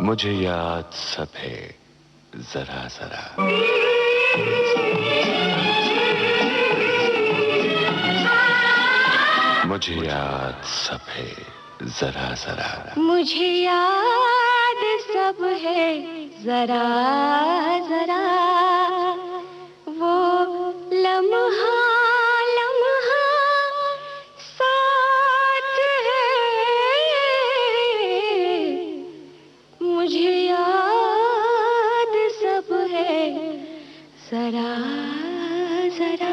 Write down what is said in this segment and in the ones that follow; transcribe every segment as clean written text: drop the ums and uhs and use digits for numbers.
मुझे याद सब है जरा जरा, मुझे याद सब है जरा जरा, मुझे याद सब है जरा जरा, वो लम्हा लम्हा साथ है, मुझे याद सब है जरा जरा।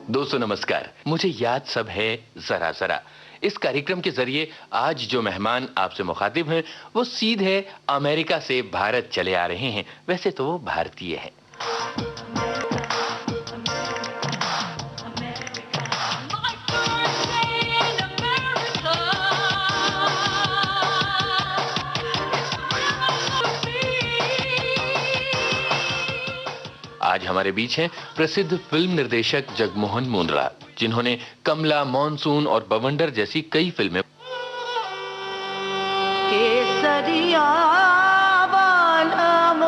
दोस्तों नमस्कार, मुझे याद सब है जरा जरा। इस कार्यक्रम के जरिए आज जो मेहमान आपसे मुखातिब हैं वो सीधे अमेरिका से भारत चले आ रहे हैं। वैसे तो वो भारतीय हैं। आज हमारे बीच हैं प्रसिद्ध फिल्म निर्देशक जगमोहन मुंद्रा, जिन्होंने कमला, मॉनसून और बवंडर जैसी कई फिल्में। केसरिया बालम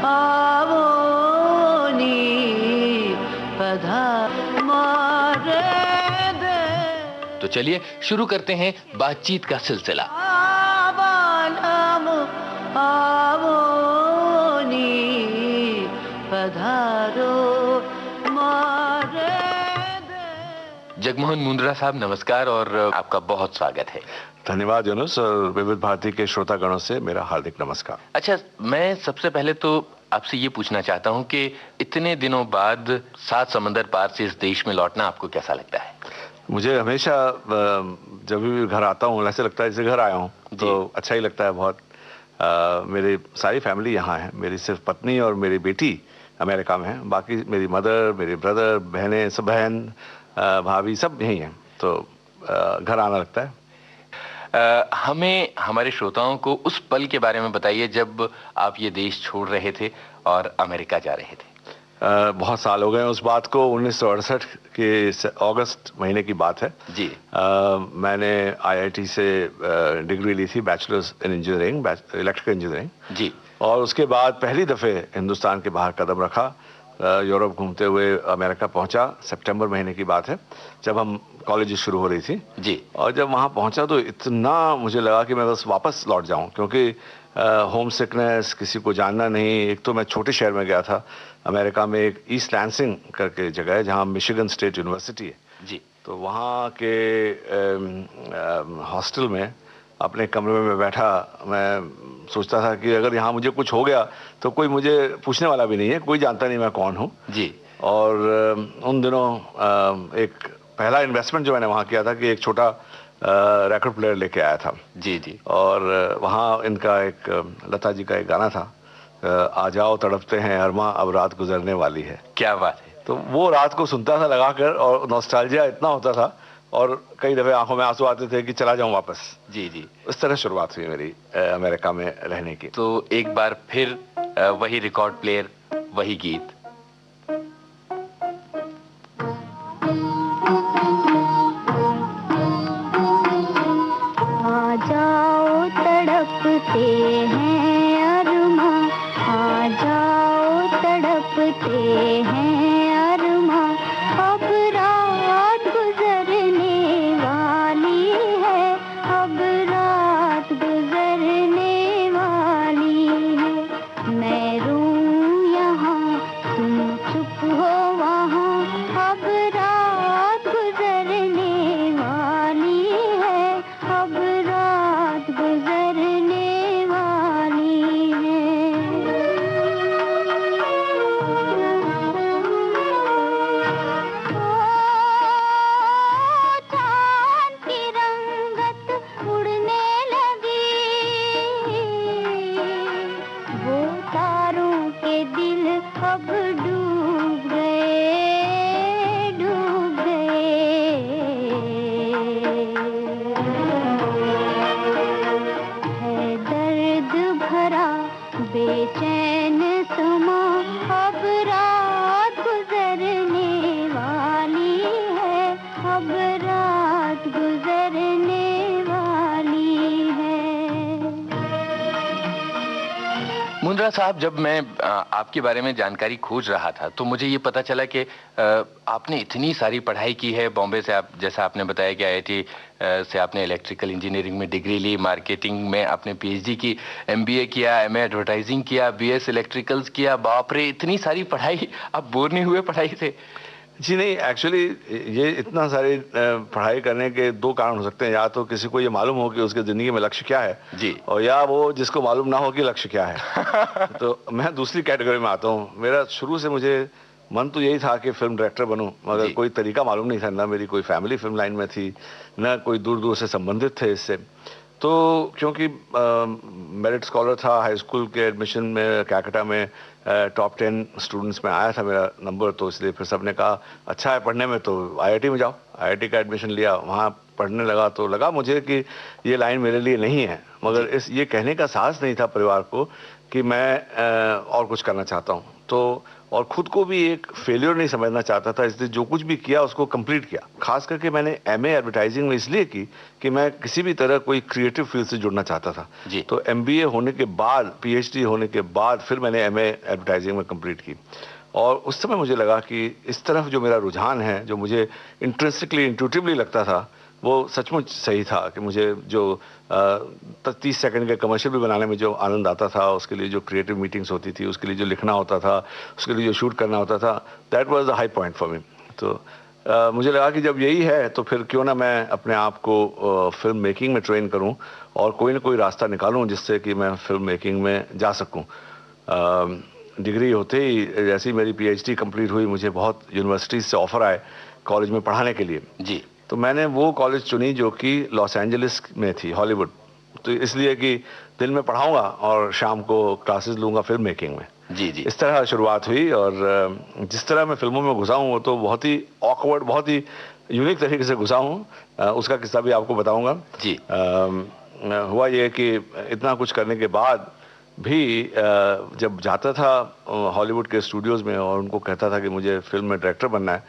आवोनी पधा मारे दे। तो चलिए शुरू करते हैं बातचीत का सिलसिला। बालम आवोनी पधारो मारे दे। जगमोहन मुंद्रा साहब नमस्कार और आपका बहुत स्वागत है। धन्यवाद यूनुस, और विविध भारती के श्रोतागणों से मेरा हार्दिक नमस्कार। अच्छा, मैं सबसे पहले तो आपसे ये पूछना चाहता हूँ कि इतने दिनों बाद 7 समंदर पार से इस देश में लौटना आपको कैसा लगता है? मुझे हमेशा जब भी घर आता हूँ ऐसे लगता है जैसे घर आया हूँ, तो अच्छा ही लगता है बहुत। मेरी सारी फैमिली यहाँ है, मेरी सिर्फ पत्नी और मेरी बेटी अमेरिका में है, बाकी मेरी मदर, मेरे ब्रदर, बहनें, सब बहन, भाभी सब यहीं हैं, तो घर आना लगता है। हमें, हमारे श्रोताओं को उस पल के बारे में बताइए जब आप ये देश छोड़ रहे थे और अमेरिका जा रहे थे। बहुत साल हो गए उस बात को, 1968 के अगस्त महीने की बात है जी। मैंने IIT से डिग्री ली थी, bachelors in engineering, electrical engineering जी। और उसके बाद पहली दफ़े हिंदुस्तान के बाहर कदम रखा, यूरोप घूमते हुए अमेरिका पहुंचा। सितंबर महीने की बात है जब हम कॉलेज शुरू हो रही थी जी। और जब वहाँ पहुंचा तो इतना मुझे लगा कि मैं बस वापस लौट जाऊं, क्योंकि होम सिकनेस, किसी को जानना नहीं। एक तो मैं छोटे शहर में गया था अमेरिका में, एक ईस्ट लैंसिंग करके जगह है जहाँ मिशिगन स्टेट यूनिवर्सिटी है जी। तो वहाँ के हॉस्टल में अपने कमरे में बैठा, मैं सोचता था कि अगर यहाँ मुझे कुछ हो गया तो कोई मुझे पूछने वाला भी नहीं है, कोई जानता नहीं मैं कौन हूँ जी। और उन दिनों एक पहला इन्वेस्टमेंट जो मैंने वहाँ किया था कि एक छोटा रिकॉर्ड प्लेयर लेके आया था जी जी। और वहाँ इनका एक लता जी का एक गाना था, आ जाओ तड़पते हैं अरमा अब रात गुजरने वाली है। क्या बात है। तो वो रात को सुनता था लगाकर और नॉस्टैल्जिया इतना होता था और कई दफ़े आंखों में आंसू आते थे कि चला जाऊं वापस। जी जी। इस तरह शुरुआत हुई मेरी अमेरिका में रहने की। तो एक बार फिर वही रिकॉर्ड प्लेयर, वही गीत। आ जाओ तड़पते हैं अरमा, आ जाओ तड़पते हैं अरमा, अब रात गुजरने वाली है, अब रात गुजरने वाली है। मैं रूं यहाँ तुम चुप हो वहाँ, अब रात गुजरने वाली है, अब रात गुजरने वाली है। ओ कृष्णा साहब, जब मैं आपके बारे में जानकारी खोज रहा था तो मुझे ये पता चला कि आपने इतनी सारी पढ़ाई की है बॉम्बे से। आप जैसा आपने बताया कि IIT से आपने इलेक्ट्रिकल इंजीनियरिंग में डिग्री ली, मार्केटिंग में आपने PhD की, MBA किया, MA एडवर्टाइजिंग किया, BS इलेक्ट्रिकल्स किया। बाप रे, इतनी सारी पढ़ाई! आप बोर नहीं हुए पढ़ाई से? जी नहीं, एक्चुअली ये इतना सारी पढ़ाई करने के दो कारण हो सकते हैं। या तो किसी को ये मालूम हो कि उसके ज़िंदगी में लक्ष्य क्या है जी, और या वो जिसको मालूम ना हो कि लक्ष्य क्या है। तो मैं दूसरी कैटेगरी में आता हूँ। मेरा शुरू से मुझे मन तो यही था कि फिल्म डायरेक्टर बनूं, मगर कोई तरीका मालूम नहीं था। ना मेरी कोई फैमिली फिल्म लाइन में थी, ना कोई दूर दूर से संबंधित थे इससे। तो क्योंकि मेरिट स्कॉलर था, हाई स्कूल के एडमिशन में कैलकाटा में टॉप 10 स्टूडेंट्स में आया था मेरा नंबर, तो इसलिए फिर सबने कहा अच्छा है पढ़ने में तो IIT में जाओ। IIT का एडमिशन लिया, वहाँ पढ़ने लगा तो लगा मुझे कि ये लाइन मेरे लिए नहीं है। मगर इस ये कहने का साहस नहीं था परिवार को कि मैं और कुछ करना चाहता हूँ। तो और खुद को भी एक फेलियर नहीं समझना चाहता था, इसलिए जो कुछ भी किया उसको कंप्लीट किया। खास करके मैंने MA एडवर्टाइजिंग में इसलिए की कि मैं किसी भी तरह कोई क्रिएटिव फील्ड से जुड़ना चाहता था। तो MBA होने के बाद, PhD होने के बाद फिर मैंने MA एडवर्टाइजिंग में कंप्लीट की। और उस समय मुझे लगा कि इस तरफ जो मेरा रुझान है, जो मुझे इंट्रिंसिकली, इंट्यूटिवली लगता था, वो सचमुच सही था कि मुझे जो 30 सेकंड के कमर्शियल भी बनाने में जो आनंद आता था, उसके लिए जो क्रिएटिव मीटिंग्स होती थी, उसके लिए जो लिखना होता था, उसके लिए जो शूट करना होता था, that was the high point for me. तो मुझे लगा कि जब यही है तो फिर क्यों ना मैं अपने आप को फिल्म मेकिंग में ट्रेन करूं और कोई ना कोई रास्ता निकालूं जिससे कि मैं फिल्म मेकिंग में जा सकूं। डिग्री होते ही जैसे ही मेरी PhD कंप्लीट हुई, मुझे बहुत यूनिवर्सिटीज़ से ऑफर आए कॉलेज में पढ़ाने के लिए। जी, तो मैंने वो कॉलेज चुनी जो कि लॉस एंजलिस में थी, हॉलीवुड। तो इसलिए कि दिन में पढ़ाऊंगा और शाम को क्लासेस लूंगा फिल्म मेकिंग में। जी जी, इस तरह शुरुआत हुई। और जिस तरह मैं फिल्मों में घुसा हूँ वो तो बहुत ही ऑकवर्ड, बहुत ही यूनिक तरीके से घुसा हूँ। उसका किस्सा भी आपको बताऊंगा। जी, हुआ ये कि इतना कुछ करने के बाद भी जब जाता था हॉलीवुड के स्टूडियोज़ में और उनको कहता था कि मुझे फिल्म में डायरेक्टर बनना है,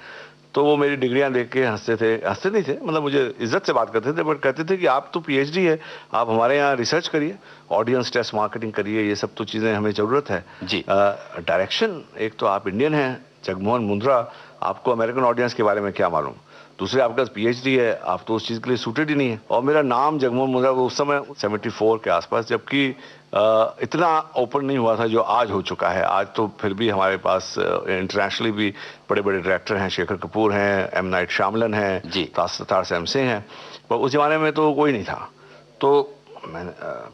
तो वो मेरी डिग्रियां देख के हंसते थे। हंसते नहीं थे, मतलब मुझे इज्जत से बात करते थे, बट कहते थे कि आप तो PhD है, आप हमारे यहाँ रिसर्च करिए, ऑडियंस टेस्ट मार्केटिंग करिए, ये सब तो चीज़ें हमें ज़रूरत है। जी, डायरेक्शन, एक तो आप इंडियन हैं, जगमोहन मुंद्रा, आपको अमेरिकन ऑडियंस के बारे में क्या मालूम। दूसरे आपके पास PhD है, आप तो उस चीज़ के लिए सूटेड ही नहीं है। और मेरा नाम जगमोहन मुंद्रा उस समय 74 के आसपास, जबकि इतना ओपन नहीं हुआ था जो आज हो चुका है। आज तो फिर भी हमारे पास इंटरनेशनली भी बड़े बड़े डायरेक्टर हैं, शेखर कपूर हैं, M. नाइट श्यामलन हैं, तार सैमसे हैं, पर उस जमाने में तो कोई नहीं था। तो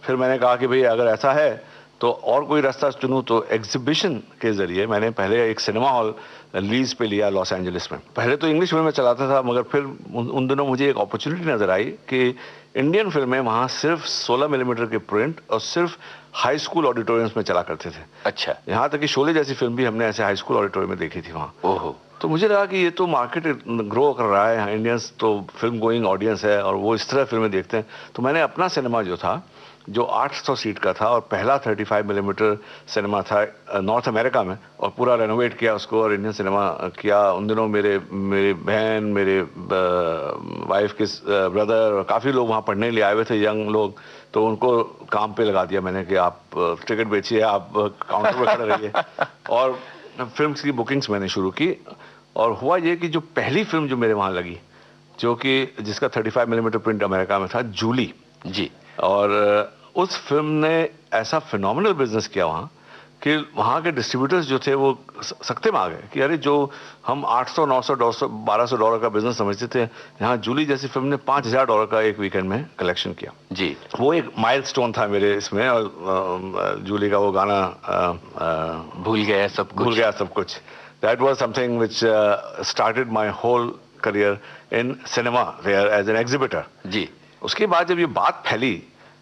फिर मैंने कहा कि भाई अगर ऐसा है तो और कोई रास्ता चुनूं। तो एग्जीबिशन के जरिए मैंने पहले एक सिनेमा हॉल लीज पे लिया लॉस एंजलिस में। पहले तो इंग्लिश फिल्में चलाता था, मगर फिर उन दिनों मुझे एक अपॉर्चुनिटी नजर आई कि इंडियन फिल्में वहाँ सिर्फ 16 मिलीमीटर के प्रिंट और सिर्फ हाई स्कूल ऑडिटोरियम्स में चला करते थे। अच्छा, यहाँ तक कि शोले जैसी फिल्म भी हमने ऐसे हाई स्कूल ऑडिटोरियम में देखी थी वहाँ। ओहो। तो मुझे लगा कि ये तो मार्केट ग्रो कर रहा है, इंडियंस तो फिल्म गोइंग ऑडियंस है और वो इस तरह फिल्में देखते हैं। तो मैंने अपना सिनेमा जो था, जो 800 सीट का था और पहला 35 मिलीमीटर सिनेमा था नॉर्थ अमेरिका में, और पूरा रेनोवेट किया उसको और इंडियन सिनेमा किया। उन दिनों मेरे बहन, मेरे वाइफ के ब्रदर और काफ़ी लोग वहाँ पढ़ने के लिए आए हुए थे, यंग लोग। तो उनको काम पे लगा दिया मैंने कि आप टिकट बेचिए, आप काउंटर पर खड़े रहिए। और फिल्म की बुकिंग्स मैंने शुरू की। और हुआ ये कि जो पहली फिल्म जो मेरे वहाँ लगी, जो कि जिसका 35 मिलीमीटर प्रिंट अमेरिका में था, जूली जी, और उस फिल्म ने ऐसा फिनोमिनल बिजनेस किया वहाँ कि वहाँ के डिस्ट्रीब्यूटर्स जो थे वो सकते में आ गए कि अरे जो हम $800, $900, $1200 का बिजनेस समझते थे, यहाँ जूली जैसी फिल्म ने $5000 का एक वीकेंड में कलेक्शन किया जी। वो एक माइलस्टोन था मेरे इसमें। और जूली का वो गाना भूल गया सब कुछ, that was something which started my whole career in cinema there as an exhibitor जी। उसके बाद जब ये बात फैली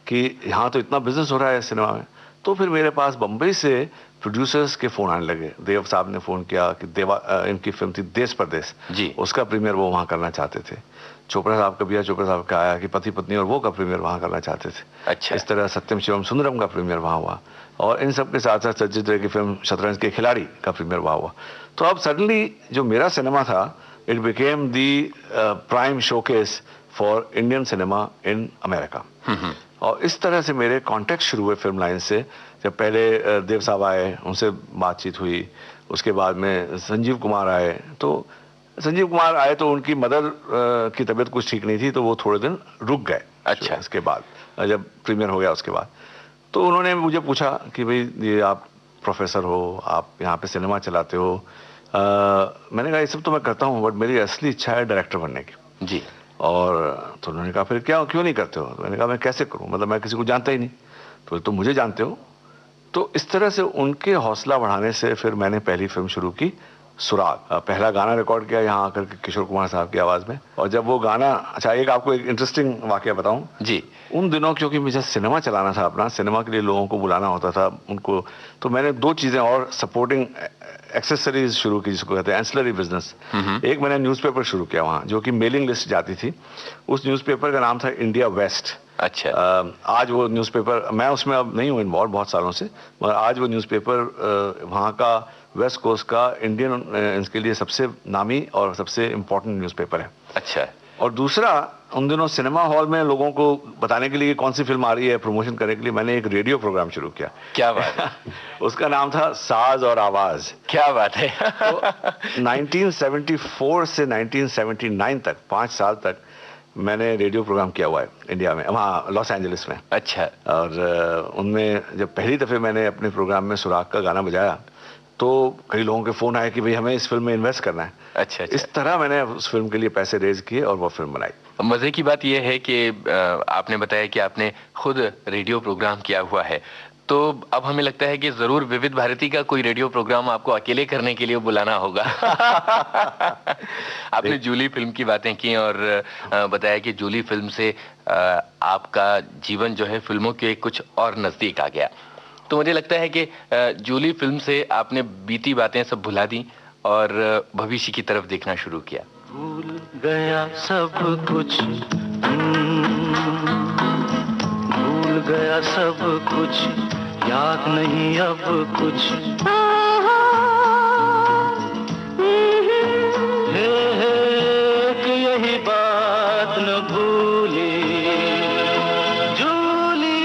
कि यहाँ तो इतना बिजनेस हो रहा है सिनेमा में, तो फिर मेरे पास बम्बई से प्रोड्यूसर्स के फ़ोन आने लगे। देव साहब ने फ़ोन किया कि इनकी फिल्म थी देश परदेश जी, उसका प्रीमियर वो वहाँ करना चाहते थे। चोपड़ा साहब का भी, चोपड़ा साहब का आया कि पति पत्नी और वो का प्रीमियर वहाँ करना चाहते थे। अच्छा। इस तरह सत्यम शिवम सुंदरम का प्रीमियर वहाँ हुआ, और इन सब के साथ साथ सचित रे की फिल्म शतरंज के खिलाड़ी का प्रीमियर वहाँ हुआ। तो अब सडनली जो मेरा सिनेमा था, it became the prime showcase for Indian cinema in America. और इस तरह से मेरे कॉन्टेक्ट शुरू हुए फिल्म लाइन से। जब पहले देव साहब आए, उनसे बातचीत हुई, उसके बाद में संजीव कुमार आए। तो संजीव कुमार आए तो उनकी मदर की तबीयत कुछ ठीक नहीं थी, तो वो थोड़े दिन रुक गए। अच्छा। इसके बाद जब प्रीमियर हो गया उसके बाद तो उन्होंने मुझे पूछा कि भाई ये आप प्रोफेसर हो, आप यहाँ पे सिनेमा चलाते हो। मैंने कहा ये सब तो मैं करता हूँ, बट मेरी असली इच्छा है डायरेक्टर बनने की। जी। और तो उन्होंने कहा फिर क्यों नहीं करते हो? तो मैंने कहा मैं कैसे करूं, मतलब मैं किसी को जानता ही नहीं। तो तुम मुझे जानते हो। तो इस तरह से उनके हौसला बढ़ाने से फिर मैंने पहली फिल्म शुरू की, सुराग। पहला गाना रिकॉर्ड किया यहाँ आकर के किशोर कुमार साहब की आवाज में। और जब वो गाना, अच्छा एक आपको एक इंटरेस्टिंग वाकया बताऊं जी। उन दिनों क्योंकि मुझे सिनेमा चलाना था अपना, सिनेमा के लिए लोगों को बुलाना होता था उनको, तो मैंने दो चीजें और सपोर्टिंग एक्सेसरीज शुरू की, जिसको कहते हैं एंसिलरी बिजनेस। एक मैंने न्यूज़पेपर शुरू किया वहाँ, जो कि मेलिंग लिस्ट जाती थी। उस न्यूज़पेपर का नाम था इंडिया वेस्ट। अच्छा। आज वो न्यूज़पेपर, मैं उसमें अब नहीं हूँ इन्वॉल्व बहुत सालों से, मगर आज वो न्यूज़पेपर वहाँ का वेस्ट कोस्ट का इंडियन इसके लिए सबसे नामी और सबसे इम्पोर्टेंट न्यूज़पेपर है। अच्छा। और दूसरा, उन दिनों सिनेमा हॉल में लोगों को बताने के लिए कौन सी फिल्म आ रही है, प्रमोशन करने के लिए मैंने एक रेडियो प्रोग्राम शुरू किया। क्या बात है। उसका नाम था साज और आवाज। क्या बात है। तो 1974 से 1979 तक 5 साल तक मैंने रेडियो प्रोग्राम किया हुआ है इंडिया में, वहाँ लॉस एंजलिस में। अच्छा। और उनमें जब पहली दफे मैंने अपने प्रोग्राम में सुराग का गाना बजाया तो कई लोगों के फोन आए कि भाई हमें इस फिल्म में इन्वेस्ट करना है। अच्छा। इस तरह मैंने उस फिल्म के लिए पैसे रेज किए और वो फिल्म बनाई। मजे की बात यह है कि आपने बताया कि आपने खुद रेडियो प्रोग्राम किया हुआ है, तो अब हमें लगता है कि जरूर विविध भारती का कोई रेडियो प्रोग्राम आपको अकेले करने के लिए बुलाना होगा। आपने जूली फिल्म की बातें की और बताया कि जूली फिल्म से आपका जीवन जो है फिल्मों के कुछ और नजदीक आ गया। तो मुझे लगता है कि जूली फिल्म से आपने बीती बातें सब भुला दी और भविष्य की तरफ देखना शुरू किया। भूल गया सब कुछ, भूल गया सब कुछ, याद नहीं अब कुछ। कि यही बात न भूली जूली,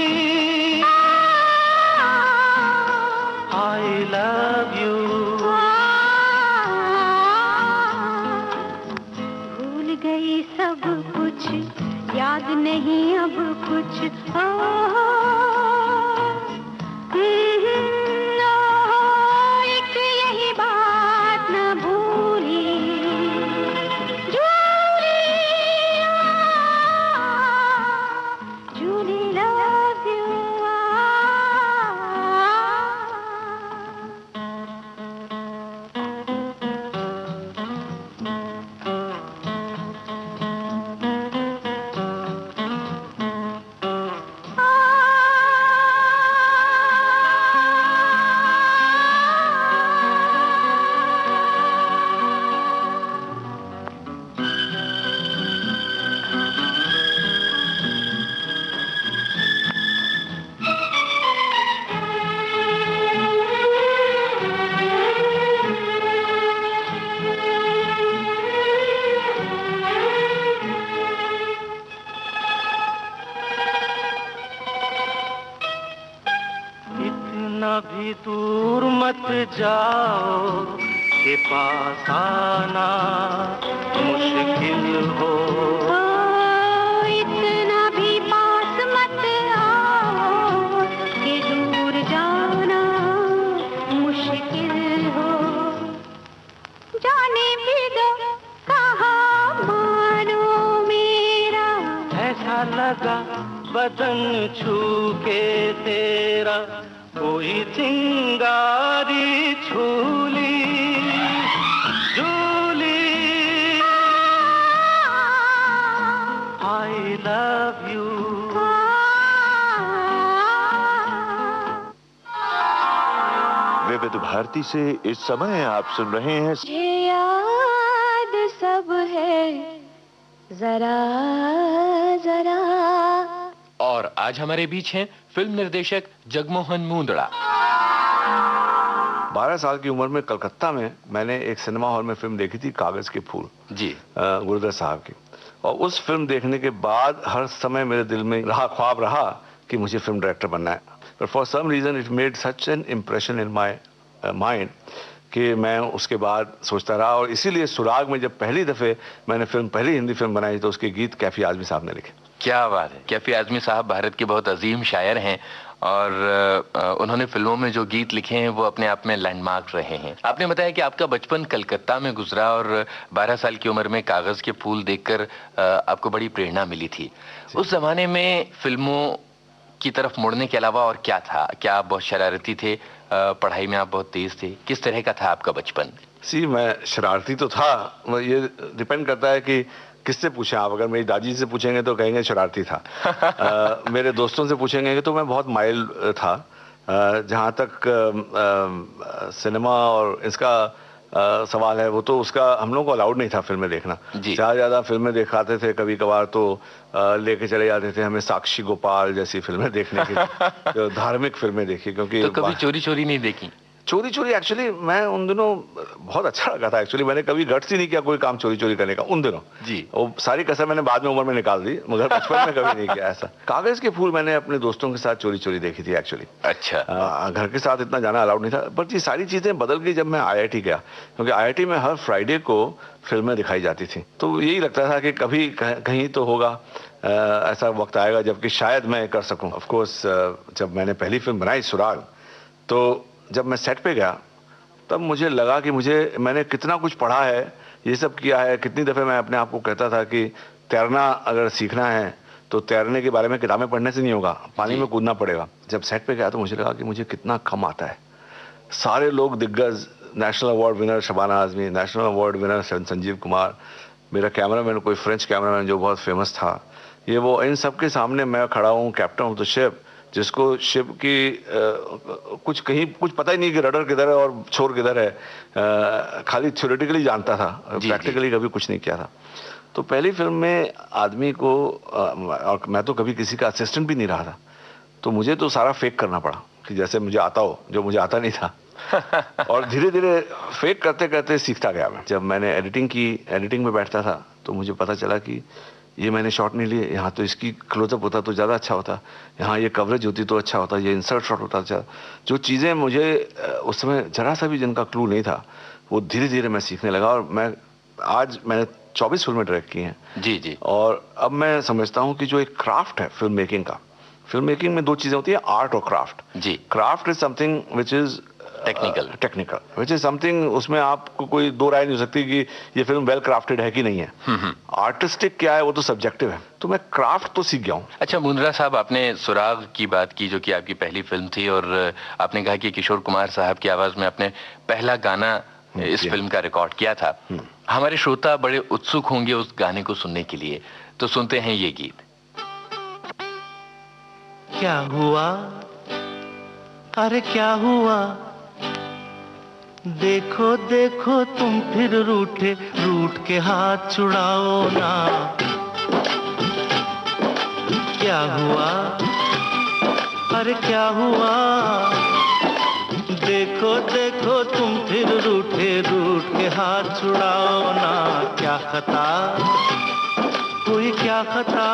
आई लव यू। भूल गई सब कुछ, याद नहीं अब कुछ। एक यही बात न भूली जूली, जूली लव यू। इतना भी दूर मत जाओ के पास आना मुश्किल हो। इतना भी पास मत आओ कि दूर जाना मुश्किल हो। जाने भी दो कहाँ मानो मेरा, ऐसा लगा बदन छू के तेरा, कोई चिंगारी छूली जूली, आई लव यू। विविध भारती से इस समय आप सुन रहे हैं मुझे याद सब है जरा जरा। और आज हमारे बीच हैं फिल्म निर्देशक जगमोहन मुंदड़ा। 12 साल की उम्र में कलकत्ता में मैंने एक सिनेमा हॉल में फिल्म देखी थी, कागज के फूल जी, गुरुदत्त साहब की। और उस फिल्म देखने के बाद हर समय मेरे दिल में ख्वाब रहा कि मुझे फिल्म डायरेक्टर बनना है। But for some reason it made such an impression in my mind कि मैं उसके बाद सोचता रहा। और इसीलिए सुराग में जब पहली दफ़े मैंने पहली हिंदी फिल्म बनाई तो उसके गीत कैफी आज़मी साहब ने लिखे। क्या बात है। कैफी आज़मी साहब भारत के बहुत अजीम शायर हैं और उन्होंने फिल्मों में जो गीत लिखे हैं वो अपने आप में लैंडमार्क रहे हैं। आपने बताया कि आपका बचपन कलकत्ता में गुजरा और 12 साल की उम्र में कागज के फूल देखकर आपको बड़ी प्रेरणा मिली थी। उस जमाने में फिल्मों की तरफ मुड़ने के अलावा और क्या था? क्या आप बहुत शरारती थे? पढ़ाई में आप बहुत तेज थे? किस तरह का था आपका बचपन? मैं शरारती तो था, ये डिपेंड करता है कि किससे पूछें आप। अगर मेरी दादी से पूछेंगे तो कहेंगे शरारती था। मेरे दोस्तों से पूछेंगे तो मैं बहुत माइल था। जहाँ तक सिनेमा और इसका सवाल है, वो तो उसका हम लोग को अलाउड नहीं था फिल्में देखना। ज़्यादा फिल्में दिखाते थे, कभी कभार तो लेके चले जाते थे हमें साक्षी गोपाल जैसी फिल्में देखने की, जो धार्मिक फिल्में देखी। क्योंकि तो कभी चोरी चोरी नहीं देखी? चोरी चोरी एक्चुअली मैं उन दिनों बहुत अच्छा लगा था। एक्चुअली मैंने कभी गट्स ही नहीं किया कोई काम चोरी चोरी करने का उन दिनों जी। वो सारी कसर मैंने बाद में उम्र में निकाल दी, मगर बचपन में कभी नहीं किया ऐसा। कागज के फूल मैंने अपने दोस्तों के साथ चोरी चोरी देखी थी एक्चुअली। अच्छा। घर के साथ इतना जाना अलाउड नहीं था। बट ये सारी चीजें बदल गई जब मैं IIT गया, क्योंकि IIT में हर फ्राइडे को फिल्में दिखाई जाती थी। तो यही लगता था कि कभी कहीं तो होगा ऐसा वक्त आएगा जबकि शायद मैं कर सकूं। ऑफ कोर्स जब मैंने पहली फिल्म बनाई सुराग, तो जब मैं सेट पे गया तब मुझे लगा कि मैंने कितना कुछ पढ़ा है, ये सब किया है। कितनी दफ़े मैं अपने आप को कहता था कि तैरना अगर सीखना है तो तैरने के बारे में किताबें पढ़ने से नहीं होगा, पानी में कूदना पड़ेगा। जब सेट पे गया तो मुझे लगा कि मुझे कितना कम आता है। सारे लोग दिग्गज, national award winner Shabana Azmi, national award winner Sanjeev Kumar, मेरा कैमरामैन कोई फ्रेंच कैमरामैन जो बहुत फेमस था, ये वो, इन सब के सामने मैं खड़ा हूँ, कैप्टन ऑफ द शिप, जिसको शिप की कुछ पता ही नहीं कि रडर किधर है और छोर किधर है। खाली थ्योरेटिकली जानता था, प्रैक्टिकली कभी कुछ नहीं किया था। तो पहली फिल्म में आदमी को और मैं तो कभी किसी का असिस्टेंट भी नहीं रहा था, तो मुझे तो सारा फेक करना पड़ा कि जैसे मुझे आता हो, जो मुझे आता नहीं था। और धीरे धीरे फेक करते करते सीखता गया मैं। जब मैंने एडिटिंग में बैठता था तो मुझे पता चला कि ये मैंने शॉट नहीं लिए, यहाँ तो इसकी क्लोजअप होता तो ज़्यादा अच्छा होता, यहाँ ये कवरेज होती तो अच्छा होता, ये इंसर्ट शॉट होता अच्छा। जो चीज़ें मुझे उस समय जरा सा भी जिनका क्लू नहीं था, वो धीरे धीरे मैं सीखने लगा। और मैंने 24 फिल्में डायरेक्ट की हैं जी जी। और अब मैं समझता हूँ कि जो एक क्राफ्ट है फिल्म मेकिंग में दो चीज़ें होती है, आर्ट और craft ji. Craft is something which is technical which is something, उसमें आपको कोई दो राय नहीं हो सकती कि ये फिल्म वेल क्राफ्टेड है कि नहीं है। आर्टिस्टिक क्या है वो तो सब्जेक्टिव है। तो मैं क्राफ्ट तो सीख गया हूँ। अच्छा मुंद्रा साहब, आपने सुराग की बात की जो कि आपकी पहली फिल्म थी और आपने कहा कि किशोर कुमार साहब की आवाज में आपने पहला गाना इस फिल्म का रिकॉर्ड किया था। हमारे श्रोता बड़े उत्सुक होंगे उस गाने को सुनने के लिए, तो सुनते हैं ये गीत। क्या हुआ, अरे क्या हुआ, देखो देखो तुम फिर रूठ के हाथ छुड़ाओ ना। क्या हुआ, अरे क्या हुआ, देखो देखो तुम फिर रूठ के हाथ छुड़ाओ ना। क्या खता कोई, क्या खता,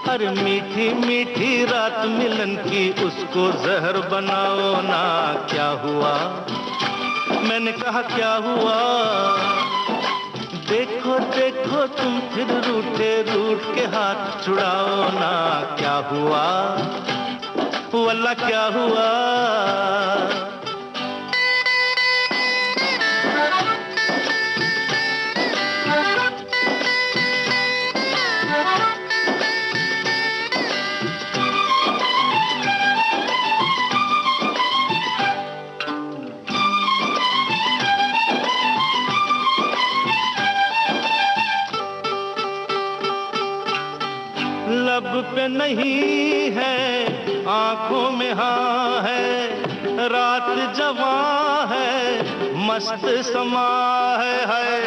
अरे मीठी मीठी रात मिलन की उसको जहर बनाओ ना। क्या हुआ, मैंने कहा क्या हुआ, देखो देखो तुम फिर रूठ के हाथ छुड़ाओ ना। क्या हुआ, वल्ला क्या हुआ। लब पे नहीं है, आंखों में हाँ है, रात जवां है, मस्त समा है।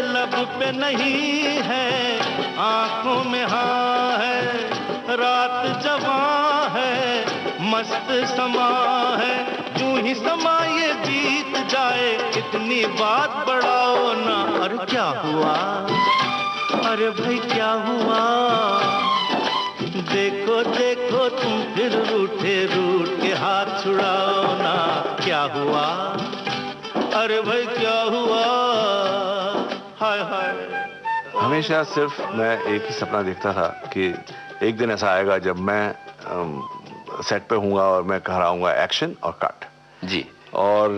लब पे नहीं है, आंखों में हाँ है, रात जवां है, मस्त समा है, यूं ही समा ये बीत जाए, इतनी बात बढ़ाओ ना। अरे क्या हुआ, अरे भाई क्या हुआ, देखो देखो तुम फिर रूठे रूठ के हाथ छुड़ाओ ना। क्या हुआ, अरे भाई क्या हुआ, हाय हाय। हमेशा सिर्फ मैं एक ही सपना देखता था कि एक दिन ऐसा आएगा जब मैं सेट पे हूँगा और मैं कह रहा हूँगा एक्शन और कट जी। और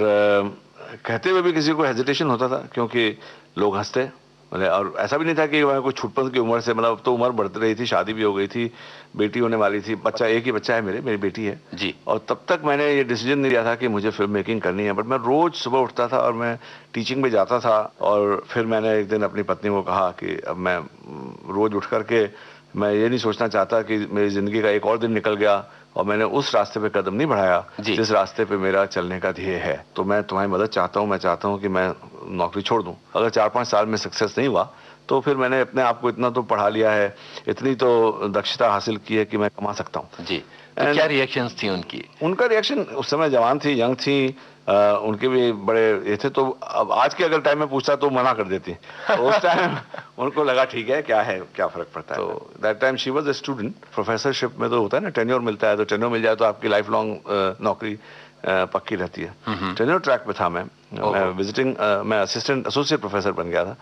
कहते हुए भी किसी को हेजिटेशन होता था क्योंकि लोग हंसते, मतलब और ऐसा भी नहीं था कि मैं कोई छुटपन की उम्र से, मतलब अब तो उम्र बढ़ रही थी, शादी भी हो गई थी, बेटी होने वाली थी, बच्चा एक ही बच्चा है मेरी बेटी है जी। और तब तक मैंने ये डिसीजन नहीं लिया था कि मुझे फिल्म मेकिंग करनी है। बट मैं रोज सुबह उठता था और मैं टीचिंग में जाता था और फिर मैंने एक दिन अपनी पत्नी को कहा कि अब मैं रोज उठ करके मैं ये नहीं सोचना चाहता कि मेरी जिंदगी का एक और दिन निकल गया और मैंने उस रास्ते पे कदम नहीं बढ़ाया जिस रास्ते पे मेरा चलने का ध्येय है। तो मैं तुम्हारी मदद चाहता हूँ, मैं चाहता हूँ कि मैं नौकरी छोड़ दूँ। अगर 4-5 साल में सक्सेस नहीं हुआ तो फिर मैंने अपने आप को इतना तो पढ़ा लिया है, इतनी तो दक्षता हासिल की है कि मैं कमा सकता हूँ। जी। तो क्या रिएक्शंस थी उनकी? उनका रिएक्शन, उस समय जवान थी, यंग थी, उनके भी बड़े ये थे, तो अब आज के अगर टाइम में पूछता तो मना कर देती, तो उस टाइम उनको लगा ठीक है, क्या फर्क पड़ता है। तो that time she was a student. Professorship में तो होता है ना, टेन्योर मिलता है, तो टेन्योर मिल जाए तो आपकी लाइफ लॉन्ग नौकरी पक्की रहती है। टेन्योर ट्रैक पे था मैं विजिटिंग, मैं असिस्टेंट एसोसिएट प्रोफेसर बन गया था।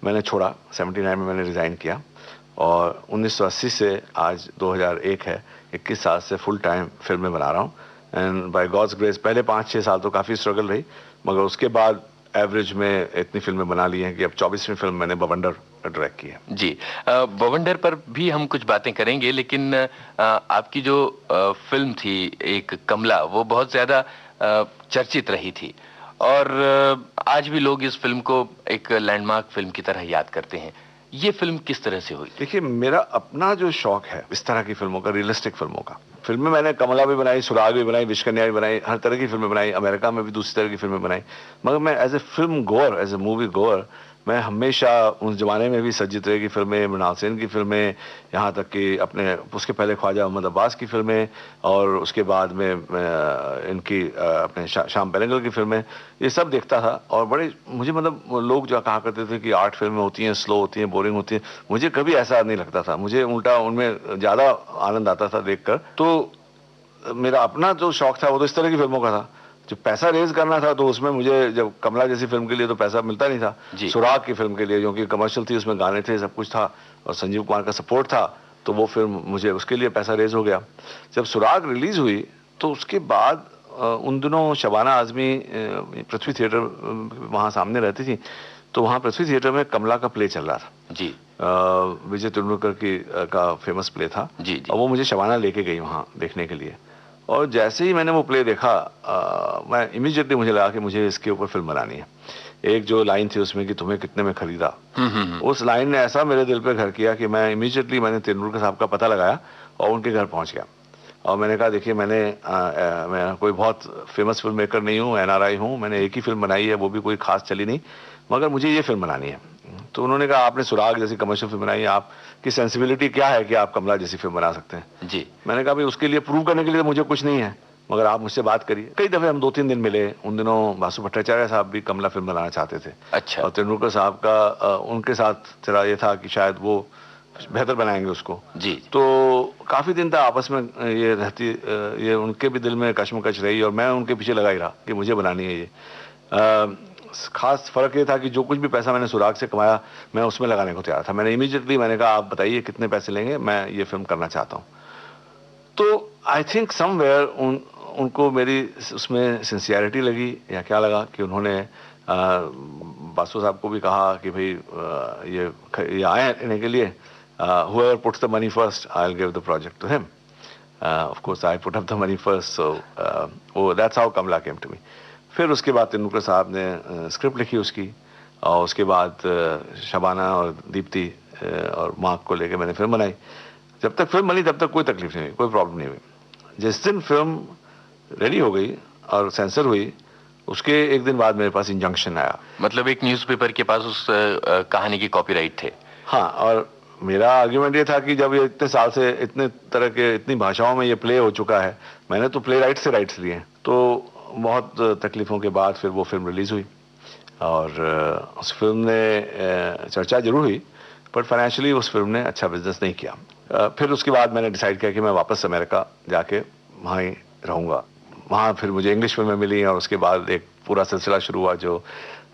मैंने छोड़ा, 79 में मैंने रिजाइन किया और 1980 से आज 2001 है, 21 साल से फुल टाइम फिल्में बना रहा हूँ। एंड बाय गॉड्स ग्रेस पहले 5-6 साल तो काफ़ी स्ट्रगल रही, मगर उसके बाद एवरेज में इतनी फिल्में बना ली हैं कि अब 24वीं फिल्म मैंने बवंडर डायरेक्ट की है। जी। बवंडर पर भी हम कुछ बातें करेंगे, लेकिन आपकी जो फिल्म थी एक कमला, वो बहुत ज़्यादा चर्चित रही थी और आज भी लोग इस फिल्म को एक लैंडमार्क फिल्म की तरह याद करते हैं। ये फिल्म किस तरह से हुई? देखिए, मेरा अपना जो शौक है इस तरह की फिल्मों का, रियलिस्टिक फिल्मों का, फिल्में मैंने कमला भी बनाई, सुराग भी बनाई, विश्वकन्या भी बनाई, हर तरह की फिल्में बनाई, अमेरिका में भी दूसरी तरह की फिल्में बनाई, मगर मैं as a film goer, as a movie goer, मैं हमेशा उस जमाने में भी सज्जित रे की फिल्में, मृणाल सेन की फिल्में, यहाँ तक कि अपने उसके पहले ख्वाजा मोहम्मद अब्बास की फिल्में और उसके बाद में इनकी अपने श्याम बेनेगल की फिल्में, ये सब देखता था। और बड़े मुझे, मतलब लोग जो कहा करते थे कि आर्ट फिल्में होती हैं, स्लो होती हैं, बोरिंग होती हैं, मुझे कभी ऐसा नहीं लगता था। मुझे उल्टा उनमें ज़्यादा आनंद आता था देखकर। तो मेरा अपना जो शौक था वो तो इस तरह की फिल्मों का था। जो पैसा रेज करना था तो उसमें मुझे, जब कमला जैसी फिल्म के लिए तो पैसा मिलता नहीं था, सुराग की फिल्म के लिए, क्योंकि कमर्शियल थी, उसमें गाने थे, सब कुछ था और संजीव कुमार का सपोर्ट था, तो वो फिल्म मुझे उसके लिए पैसा रेज हो गया। जब सुराग रिलीज हुई तो उसके बाद उन दिनों शबाना आजमी पृथ्वी थिएटर वहाँ सामने रहती थी, तो वहाँ पृथ्वी थिएटर में कमला का प्ले चल रहा था जी। विजय तेंदुलकर का फेमस प्ले था जी। और वो मुझे शबाना लेके गई वहाँ देखने के लिए। और जैसे ही मैंने वो प्ले देखा, मैं इमीडिएटली मुझे लगा कि मुझे इसके ऊपर फिल्म बनानी है। एक जो लाइन थी उसमें कि तुम्हें कितने में खरीदा, उस लाइन ने ऐसा मेरे दिल पे घर किया कि मैं इमीडिएटली मैंने तेंदुलकर साहब का पता लगाया और उनके घर पहुंच गया और मैंने कहा देखिए, मैं कोई बहुत फेमस फिल्म मेकर नहीं हूँ, NRI हूँ, मैंने एक ही फिल्म बनाई है, वो भी कोई खास चली नहीं, मगर मुझे ये फिल्म बनानी है। तो उन्होंने कहा आपने सुराग जैसी कमर्शियल फिल्म बनाई है, आपकी सेंसिबिलिटी क्या है कि आप कमला जैसी फिल्म बना सकते हैं? जी। मैंने कहा भाई उसके लिए प्रूव करने के लिए मुझे कुछ नहीं है, मगर आप मुझसे बात करिए। कई दफे हम 2-3 दिन मिले। उन दिनों बासु भट्टाचार्य साहब भी कमला फिल्म बनाना चाहते थे। अच्छा। और तेंदुलकर साहब का उनके साथ जरा ये था कि शायद वो बेहतर बनाएंगे उसको। जी। तो काफी दिन तक आपस में ये रहती, ये उनके भी दिल में कश्मकश रही और मैं उनके पीछे लगा ही रहा कि मुझे बनानी है ये। खास फर्क ये था कि जो कुछ भी पैसा मैंने सुराग से कमाया मैं उसमें लगाने को तैयार था। मैंने इमीडिएटली मैंने कहा आप बताइए कितने पैसे लेंगे, मैं ये फिल्म करना चाहता हूँ। तो आई थिंक समवेयर उनको मेरी उसमें सिंसियरिटी लगी या क्या लगा कि उन्होंने बासु साहब को भी कहा कि भाई ये आए लेने के लिए, whoever puts the money first, I'll give the project to him. Of course, I put up the money first, so that's how Kamla came to me. फिर उसके बाद तेंदुलकर साहब ने स्क्रिप्ट लिखी उसकी और उसके बाद शबाना और दीप्ति और मार्क को लेके मैंने फिल्म बनाई। जब तक फिल्म बनी तब तक कोई तकलीफ नहीं हुई, कोई प्रॉब्लम नहीं हुई। जिस दिन फिल्म रेडी हो गई और सेंसर हुई, उसके एक दिन बाद मेरे पास इंजंक्शन आया। मतलब एक न्यूज़पेपर के पास उस कहानी की कॉपीराइट थे? हाँ, और मेरा आर्ग्यूमेंट ये था कि जब ये इतने साल से इतने तरह के इतनी भाषाओं में ये प्ले हो चुका है, मैंने तो प्ले राइट से राइट्स लिए हैं, तो बहुत तकलीफों के बाद फिर वो फिल्म रिलीज हुई और उस फिल्म ने चर्चा जरूर हुई, पर फाइनेंशियली उस फिल्म ने अच्छा बिजनेस नहीं किया। फिर उसके बाद मैंने डिसाइड किया कि मैं वापस अमेरिका जाके वहाँ ही रहूँगा। वहाँ फिर मुझे इंग्लिश फिल्में मिली और उसके बाद एक पूरा सिलसिला शुरू हुआ जो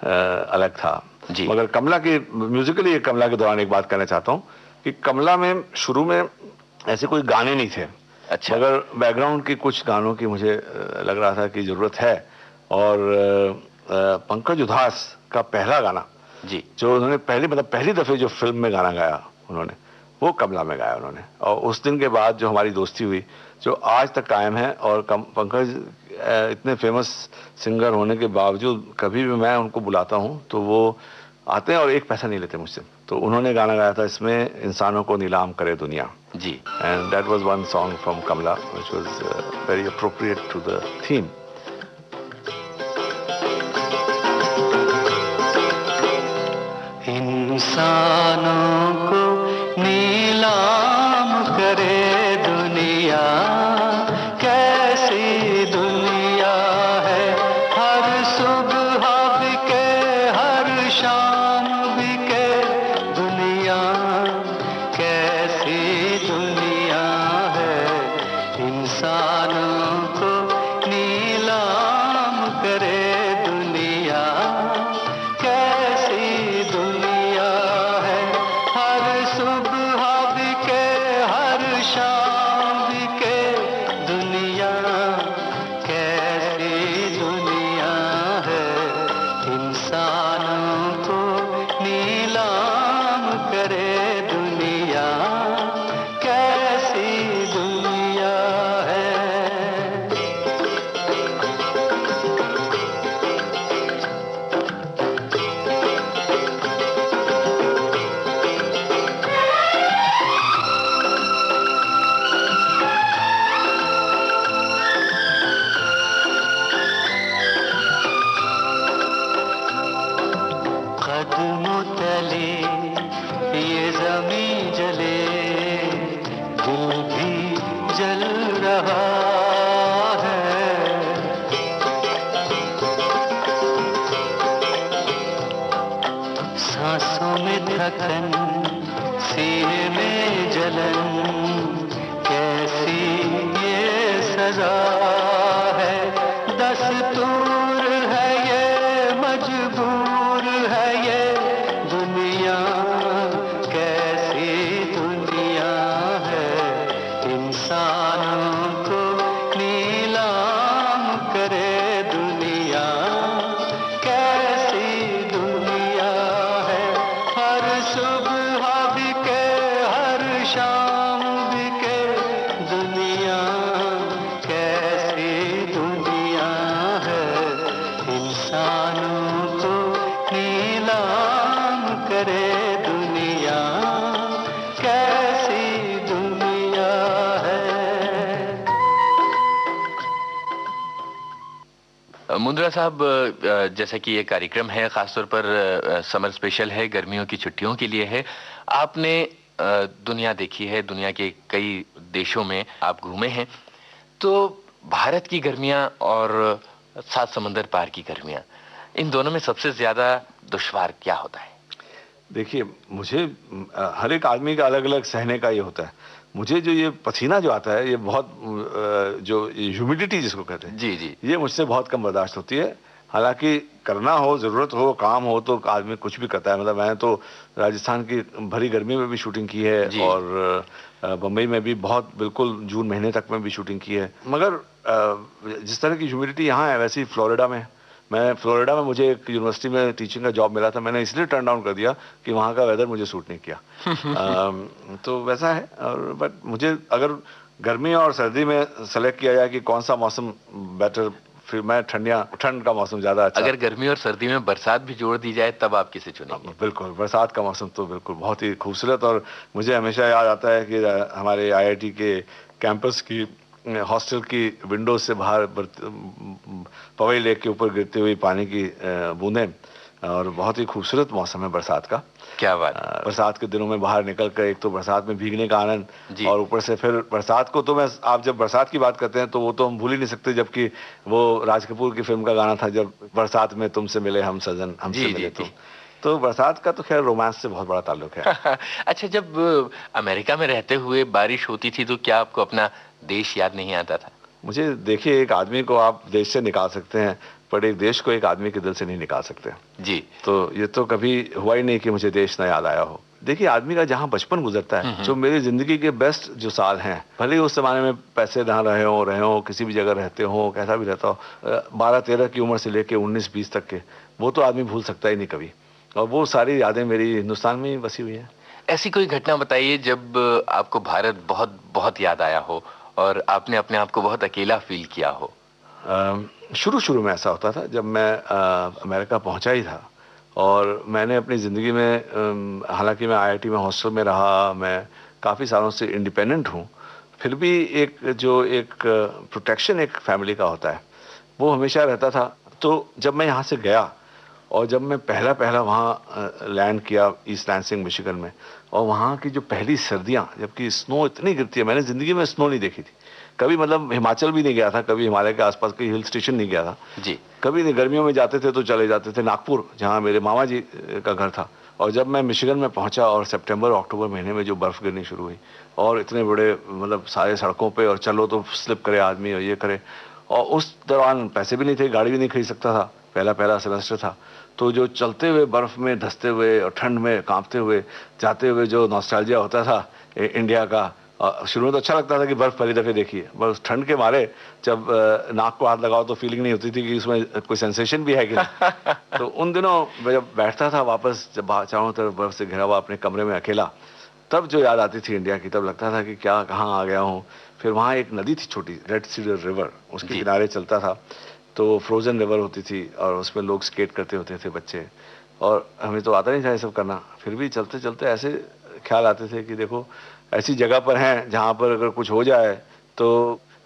अलग था जी। मगर कमला की म्यूजिकली कमला के दौरान एक बात कहना चाहता हूँ कि कमला में शुरू में ऐसे कोई गाने नहीं थे, अच्छा, मगर बैकग्राउंड की कुछ गानों की मुझे लग रहा था कि जरूरत है। और पंकज उधास का पहला गाना जी, जो उन्होंने पहली दफे जो फिल्म में गाना गाया उन्होंने, वो कमला में गाया उन्होंने। और उस दिन के बाद जो हमारी दोस्ती हुई जो आज तक कायम है, और पंकज इतने फेमस सिंगर होने के बावजूद कभी भी मैं उनको बुलाता हूं तो वो आते हैं और एक पैसा नहीं लेते मुझसे। तो उन्होंने गाना गाया था इसमें, इंसानों को नीलाम करे दुनिया जी, and that was one song from Kamala which was very appropriate to the theme. इंसानों को नीलाम करे दुनिया, कैसी दुनिया है, हर सुबह बिके हर शाम बिके दुनिया, कैसी दुनिया है, इंसानों को नीलाम करे दुनिया, कैसी दुनिया है, हर सुबह बिके हर शाम बिके दुनिया, कैसी दुनिया है, इंसानों को नीलाम करे दुनिया, कैसी दुनिया है। कदमों तले ये जमीन जले, दिल भी जल रहा है, सांसों में थकन सीने में जलन, कैसी ये सजा है, दस्तूर है ये मजबूर है ये दुनिया, कैसी दुनिया है, इंसानों को नीलाम करे दुनिया, कैसी दुनिया है, हर सुबह बिके हर शाम बिके दुनिया, कैसी दुनिया है, इंसानों को नीलाम करे दुनिया, कैसी दुनिया है। मुंद्रा साहब, जैसा कि ये कार्यक्रम है खासतौर पर समर स्पेशल है, गर्मियों की छुट्टियों के लिए है, आपने दुनिया देखी है, दुनिया के कई देशों में आप घूमे हैं, तो भारत की गर्मियां और 7 समंदर पार की गर्मियां, इन दोनों में सबसे ज्यादा दुश्वार क्या होता है? देखिए, मुझे हर एक आदमी का अलग अलग सहने का ये होता है। मुझे जो ये पसीना जो आता है, ये बहुत जो ह्यूमिडिटी जिसको कहते हैं, जी जी, ये मुझसे बहुत कम बर्दाश्त होती है। हालांकि करना हो, जरूरत हो, काम हो तो आदमी कुछ भी करता है। मतलब मैंने तो राजस्थान की भरी गर्मी में भी शूटिंग की है जी। और बम्बई में भी बहुत बिल्कुल जून महीने तक में भी शूटिंग की है। मगर जिस तरह की ह्यूमिडिटी यहाँ है वैसी फ्लोरिडा में, मैं फ्लोरिडा में मुझे एक यूनिवर्सिटी में टीचिंग का जॉब मिला था, मैंने इसलिए टर्न डाउन कर दिया कि वहाँ का वेदर मुझे सूट नहीं किया। तो वैसा है। और बट मुझे अगर गर्मी और सर्दी में सेलेक्ट किया जाए कि कौन सा मौसम बेटर, फिर मैं ठंड का मौसम ज्यादा अच्छा। अगर गर्मी और सर्दी में बरसात भी जोड़ दी जाए तब आप किसे चुनेंगे? बिल्कुल, बरसात का मौसम तो बिल्कुल बहुत ही खूबसूरत। और मुझे हमेशा याद आता है कि हमारे IIT के कैंपस की हॉस्टल की विंडो से बाहर पवई लेक के ऊपर गिरती हुई पानी की बूंदें और बहुत ही खूबसूरत मौसम है बरसात का। क्या बात। बरसात के दिनों में बाहर निकल कर एक तो बरसात में भीगने का आनंद, जी। और ऊपर से फिर बरसात को तो मैं, आप जब बरसात की बात करते हैं तो वो तो हम भूल ही नहीं सकते, जबकि वो राज कपूर की फिल्म का गाना था, जब बरसात में तुमसे मिले हम सजन, हमसे जी, मिले जी, तुम। तो बरसात का तो खैर रोमांस से बहुत बड़ा ताल्लुक है। अच्छा, जब अमेरिका में रहते हुए बारिश होती थी तो क्या आपको अपना देश याद नहीं आता था? मुझे देखिए, एक आदमी को आप देश से निकाल सकते हैं, पर एक देश को एक आदमी के दिल से नहीं निकाल सकते। जी। तो ये तो कभी हुआ ही नहीं कि मुझे देश ना याद आया हो। देखिए, आदमी का जहाँ बचपन गुजरता है, जो मेरी जिंदगी के बेस्ट जो साल हैं, भले ही उस जमाने में पैसे ना रहे हो, किसी भी जगह रहते हो, कैसा भी रहता हो, 12-13 की उम्र से लेके 19-20 तक के, वो तो आदमी भूल सकता ही नहीं कभी। और वो सारी यादें मेरी हिंदुस्तान में ही बसी हुई हैं। ऐसी कोई घटना बताइए जब आपको भारत बहुत बहुत याद आया हो और आपने अपने आप को बहुत अकेला फील किया हो। शुरू में ऐसा होता था, जब मैं अमेरिका पहुंचा ही था, और मैंने अपनी ज़िंदगी में, हालांकि मैं आईआईटी में हॉस्टल में रहा, मैं काफ़ी सालों से इंडिपेंडेंट हूं, फिर भी एक प्रोटेक्शन एक फैमिली का होता है, वो हमेशा रहता था। तो जब मैं यहाँ से गया और जब मैं पहला वहाँ लैंड किया ईस्ट लैंसिंग मिशिगन में, और वहाँ की जो पहली सर्दियाँ, जबकि स्नो इतनी गिरती है, मैंने ज़िंदगी में स्नो नहीं देखी थी कभी, मतलब हिमाचल भी नहीं गया था कभी, हिमालय के आसपास कोई हिल स्टेशन नहीं गया था जी। कभी नहीं। गर्मियों में जाते थे तो चले जाते थे नागपुर, जहाँ मेरे मामा जी का घर था। और जब मैं मिशिगन में पहुंचा और सितंबर अक्टूबर महीने में जो बर्फ़ गिरनी शुरू हुई, और इतने बड़े, मतलब सारे सड़कों पे, और चलो तो स्लिप करे आदमी और ये करे, और उस दौरान पैसे भी नहीं थे, गाड़ी भी नहीं खरीद सकता था, पहला सेमेस्टर था। तो जो चलते हुए बर्फ़ में धंसते हुए और ठंड में कांपते हुए जाते हुए जो नॉस्टैल्जिया होता था इंडिया का, शुरू में तो अच्छा लगता था कि बर्फ़ पहली दफ़े देखी है, बस ठंड के मारे जब नाक को हाथ लगाओ तो फीलिंग नहीं होती थी कि उसमें कोई सेंसेशन भी है कि नहीं। तो उन दिनों मैं जब बैठता था वापस, जब चारों तरफ बर्फ़ से घिरा हुआ अपने कमरे में अकेला, तब जो याद आती थी इंडिया की, तब लगता था कि क्या कहाँ आ गया हूँ। फिर वहाँ एक नदी थी छोटी, रेड सी रिवर, उसके किनारे चलता था, तो फ्रोजन रिवर होती थी, और उसमें लोग स्केट करते होते थे बच्चे, और हमें तो आता नहीं था ये सब करना, फिर भी चलते चलते ऐसे ख्याल आते थे कि देखो, ऐसी जगह पर हैं जहाँ पर अगर कुछ हो जाए तो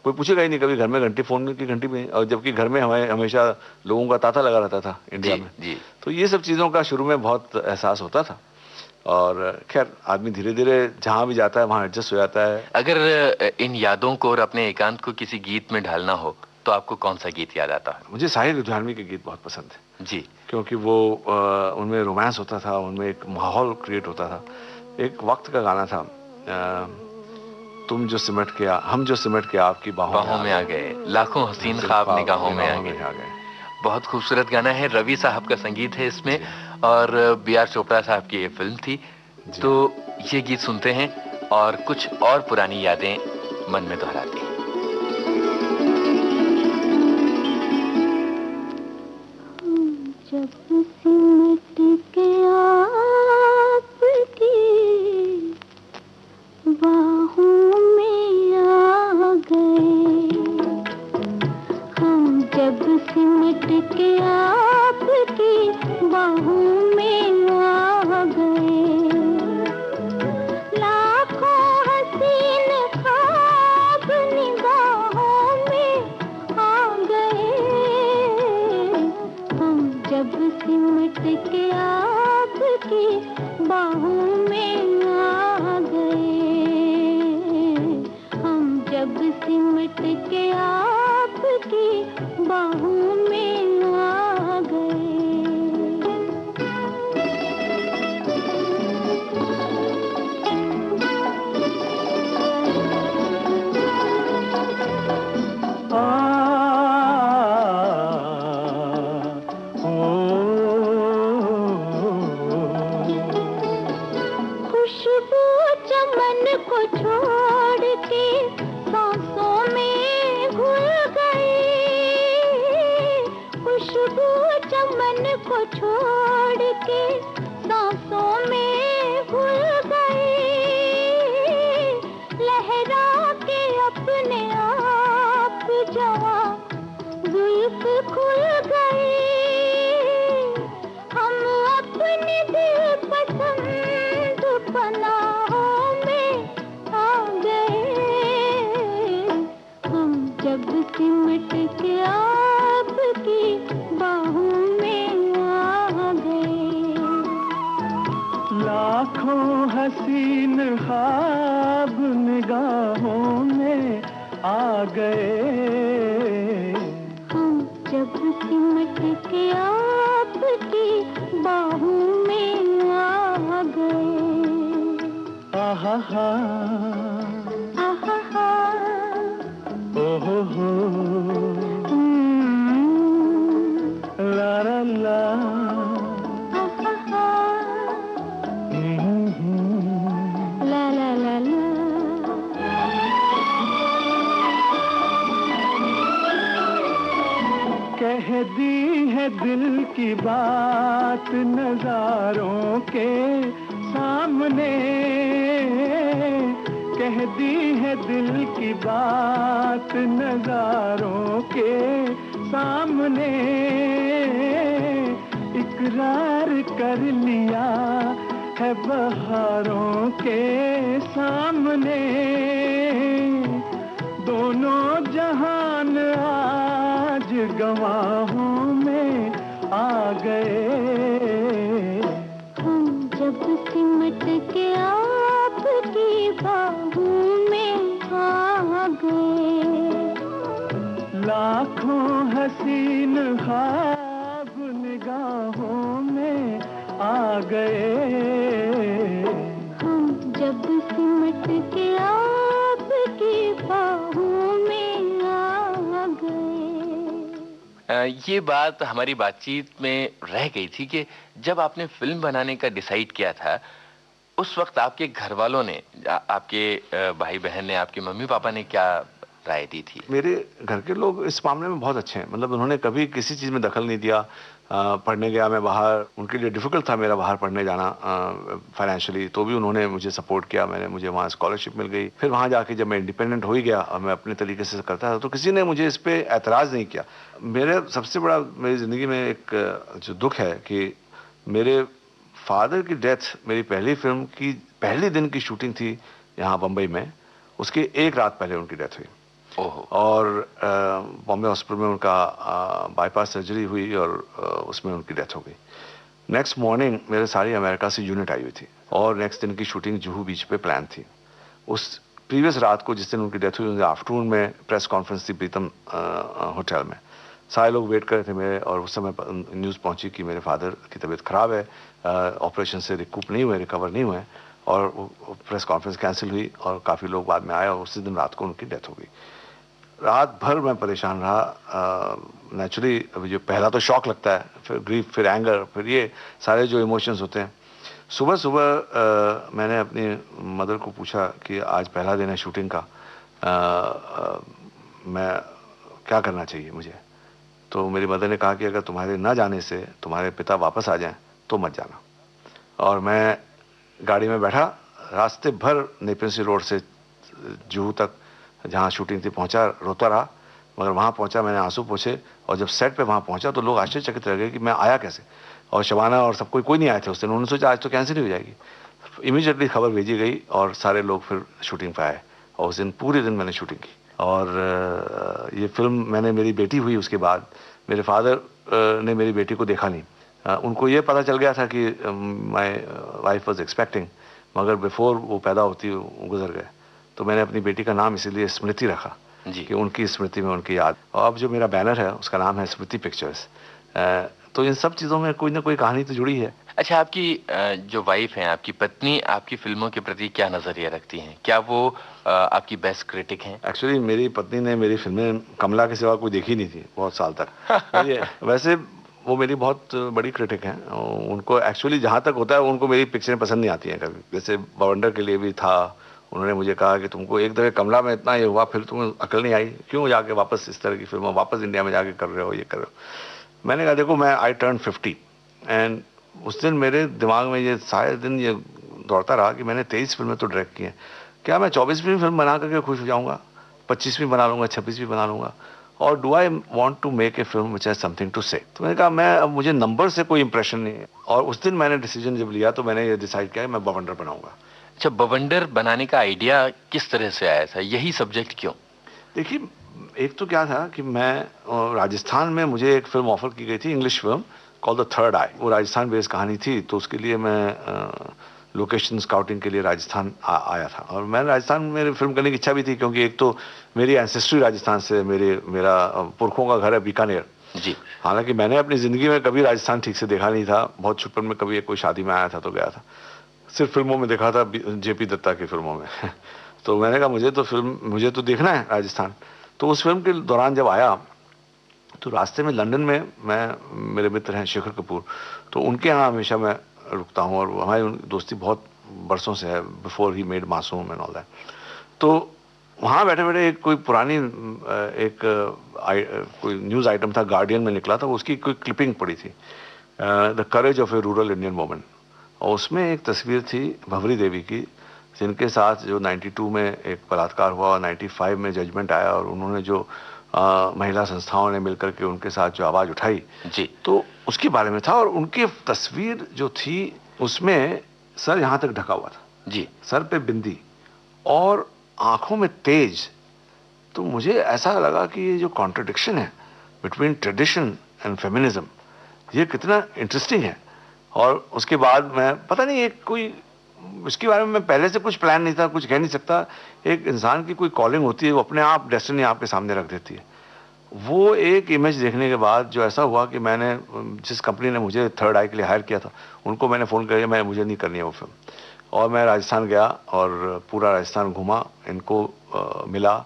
कोई पूछेगा ही नहीं, कभी घर में घंटी, फोन की घंटी भी, और जबकि घर में हमें हमेशा लोगों का तांता लगा रहता था इंडिया में। जी। तो ये सब चीज़ों का शुरू में बहुत एहसास होता था, और खैर आदमी धीरे धीरे जहाँ भी जाता है वहाँ एडजस्ट हो जाता है। अगर इन यादों को और अपने एकांत को किसी गीत में ढालना हो तो आपको कौन सा गीत याद आता है? मुझे साहिर लुधियानवी के गीत बहुत पसंद है जी। क्योंकि वो उनमें रोमांस होता था, उनमें एक माहौल क्रिएट होता था। एक वक्त का गाना था, तुम जो सिमट के हम जो सिमट के आपकी बाहों में आ गए, लाखों हसीन ख्वाब निगाहों में आ गए। बहुत खूबसूरत गाना है, रवि साहब का संगीत है इसमें, और बी.आर. चोपड़ा साहब की ये फिल्म थी। तो ये गीत सुनते हैं और कुछ और पुरानी यादें मन में दोहराते हैं। जब सिमट के आपकी बाहों में आ गए, हम जब सिमट के आपकी बाहों में आ गए, लाखों हसीन ख्वाब निगाहों में आ गए, हम जब सिमट के आपकी बाहों में आ गए, हम जब सिमट के आपकी बाहों में आ गए। खुशबू चमन को छोड़ के सांसों में घुल गई, खुशबू चमन को छोड़ के सांसों में घुल गई, लहरा के अपने आप जवां जुल्फ खुल गई, हम अपने दिल पसंद पनाहों में आ गए, हम जब सिमट के आपकी बाहों में आ गए। लाखों हसीन ख्वाब निगाहों में आ गए, हम जब सिमट के आपकी बाहों में आ गए। आहा हा, आहा हा, ओ हो, ला ला ला, आहा हा, ला ला ला ला। कह दी है दिल की बात नजारों के सामने, कह दी है दिल की बात नजारों के सामने, इकरार कर लिया है बहारों के सामने, दोनों जहान आज गवाहों में आ गए, हम जब सिमट के आपकी बाहों में आ गए। लाखों हसीन ख्वाब निगाहों में आ गए, हम जब सिमट के आपकी बाहों में आ गए। ये बात हमारी बातचीत में रह गई थी कि जब आपने फिल्म बनाने का डिसाइड किया था, उस वक्त आपके घर वालों ने, आपके भाई बहन ने, आपके मम्मी पापा ने क्या राय दी थी? मेरे घर के लोग इस मामले में बहुत अच्छे हैं, मतलब उन्होंने कभी किसी चीज़ में दखल नहीं दिया। पढ़ने गया मैं बाहर, उनके लिए डिफ़िकल्ट था मेरा बाहर पढ़ने जाना फाइनेंशियली, तो भी उन्होंने मुझे सपोर्ट किया। मुझे वहाँ स्कॉलरशिप मिल गई। फिर वहाँ जाके जब मैं इंडिपेंडेंट हो ही गया और मैं अपने तरीके से करता था, तो किसी ने मुझे इस पर एतराज़ नहीं किया। मेरे सबसे बड़ा मेरी ज़िंदगी में एक जो दुख है कि मेरे फादर की डेथ मेरी पहली फिल्म की पहले दिन की शूटिंग थी यहाँ बम्बई में, उसके एक रात पहले उनकी डेथ हुई। और बॉम्बे हॉस्पिटल में उनका बाईपास सर्जरी हुई और उसमें उनकी डेथ हो गई। नेक्स्ट मॉर्निंग मेरे सारी अमेरिका से यूनिट आई हुई थी और नेक्स्ट दिन की शूटिंग जुहू बीच पे प्लान थी। उस प्रीवियस रात को जिस दिन उनकी डेथ हुई, आफ्टरनून में प्रेस कॉन्फ्रेंस थी प्रीतम होटल में। सारे लोग वेट कर रहे थे मेरे, और उस समय न्यूज़ पहुंची कि मेरे फादर की तबीयत ख़राब है, ऑपरेशन से रिकूप नहीं हुए, रिकवर नहीं हुए, और प्रेस कॉन्फ्रेंस कैंसिल हुई और काफ़ी लोग बाद में आए और उसी दिन रात को उनकी डेथ हो गई। रात भर मैं परेशान रहा। नेचुरली जो पहला तो शॉक लगता है, फिर ग्रीफ, फिर एंगर, फिर ये सारे जो इमोशंस होते हैं। सुबह सुबह मैंने अपनी मदर को पूछा कि आज पहला दिन है शूटिंग का, मैं क्या करना चाहिए मुझे। तो मेरी मदर ने कहा कि अगर तुम्हारे ना जाने से तुम्हारे पिता वापस आ जाएं तो मत जाना। और मैं गाड़ी में बैठा, रास्ते भर नेपियन सी रोड से जुहू तक जहाँ शूटिंग थी पहुँचा, रोता रहा। मगर वहाँ पहुँचा, मैंने आंसू पोंछे, और जब सेट पे वहाँ पहुँचा तो लोग आश्चर्यचकित रह गए कि मैं आया कैसे। और शबाना और सब कोई नहीं आए थे उस दिन। उन्होंने सोचा आज तो कैंसिल ही हो जाएगी। इमीडिएटली खबर भेजी गई और सारे लोग फिर शूटिंग पे आए, और उस दिन पूरे दिन मैंने शूटिंग की। और ये फिल्म मैंने, मेरी बेटी हुई उसके बाद, मेरे फादर ने मेरी बेटी को देखा नहीं। उनको ये पता चल गया था कि माई वाइफ वॉज एक्सपेक्टिंग, मगर बिफोर वो पैदा होती वो गुजर गए। तो मैंने अपनी बेटी का नाम इसीलिए स्मृति रखा कि उनकी स्मृति में उनकी याद। और अब जो मेरा बैनर है उसका नाम है स्मृति पिक्चर्स। तो इन सब चीज़ों में कोई ना कोई कहानी तो जुड़ी है। अच्छा, आपकी जो वाइफ हैं, आपकी पत्नी, आपकी फिल्मों के प्रति क्या नजरिया रखती हैं? क्या वो आपकी बेस्ट क्रिटिक हैं? एक्चुअली मेरी पत्नी ने मेरी फिल्में कमला के सिवा कोई देखी नहीं थी बहुत साल तक। वैसे वो मेरी बहुत बड़ी क्रिटिक हैं। उनको एक्चुअली जहाँ तक होता है, उनको मेरी पिक्चरें पसंद नहीं आती हैं कभी। जैसे बवंडर के लिए भी था, उन्होंने मुझे कहा कि तुमको एक दफ़े कमला में इतना ये हुआ, फिर तुम्हें अकल नहीं आई, क्यों जाके वापस इस तरह की फिल्म वापस इंडिया में जाके कर रहे हो, ये कर रहे हो। मैंने कहा देखो, मैं आई टर्न 50 एंड उस दिन मेरे दिमाग में ये सारे दिन ये दौड़ता रहा कि मैंने 23 फिल्में तो डायरेक्ट की हैं, क्या मैं 24वीं फिल्म बना करके खुश हो जाऊँगा, 25वीं बना लूँगा, 26वीं बना लूँगा, और do I want to make a film which has something to say. तो मैंने कहा मैं, अब मुझे नंबर से कोई इंप्रेशन नहीं है। और उस दिन मैंने डिसीजन जब लिया तो मैंने ये डिसाइड किया मैं बवंडर बनाऊंगा। अच्छा, बवंडर बनाने का आइडिया किस तरह से आया था, यही सब्जेक्ट क्यों? देखिए, एक तो क्या था कि मैं राजस्थान में मुझे एक फिल्म ऑफर की गई थी, English film called the third eye. वो राजस्थान बेस्ड कहानी थी, तो उसके लिए मैं लोकेशन स्काउटिंग के लिए राजस्थान आया था। और मैं राजस्थान में फिल्म करने की इच्छा भी थी, क्योंकि एक तो मेरी एंसेस्ट्री राजस्थान से, मेरा पुरखों का घर है बीकानेर जी। हालांकि मैंने अपनी ज़िंदगी में कभी राजस्थान ठीक से देखा नहीं था, बहुत छुपन में कभी कोई शादी में आया था तो गया था, सिर्फ फिल्मों में देखा था, जेपी दत्ता की फिल्मों में तो मैंने कहा मुझे तो देखना है राजस्थान। तो उस फिल्म के दौरान जब आया तो रास्ते में लंदन में मेरे मित्र हैं शेखर कपूर, तो उनके यहाँ हमेशा मैं रुकता हूँ और हमारी दोस्ती बहुत बरसों से है, बिफोर ही मेड मासूम एंड ऑल दैट। तो वहाँ बैठे बैठे कोई पुरानी कोई न्यूज़ आइटम था, गार्डियन में निकला था, उसकी कोई क्लिपिंग पड़ी थी, the courage of A rural Indian woman, और उसमें एक तस्वीर थी भंवरी देवी की, जिनके साथ जो 92 में एक बलात्कार हुआ और 95 में जजमेंट आया, और उन्होंने जो महिला संस्थाओं ने मिलकर के उनके साथ जो आवाज़ उठाई जी, तो उसके बारे में था। और उनकी तस्वीर जो थी उसमें सर यहाँ तक ढका हुआ था जी, सर पे बिंदी और आंखों में तेज। तो मुझे ऐसा लगा कि ये जो कॉन्ट्रडिक्शन है बिटवीन ट्रेडिशन एंड फेमिनिज्म, ये कितना इंटरेस्टिंग है। और उसके बाद मैं पता नहीं एक कोई इसके बारे में मैं पहले से कुछ प्लान नहीं था, कुछ कह नहीं सकता। एक इंसान की कोई कॉलिंग होती है, वो अपने आप डेस्टिनी आपके सामने रख देती है। वो एक इमेज देखने के बाद जो ऐसा हुआ कि मैंने जिस कंपनी ने मुझे थर्ड आई के लिए हायर किया था उनको मैंने फ़ोन किया, मुझे नहीं करनी है वो फिल्म। और मैं राजस्थान गया और पूरा राजस्थान घूमा, इनको मिला,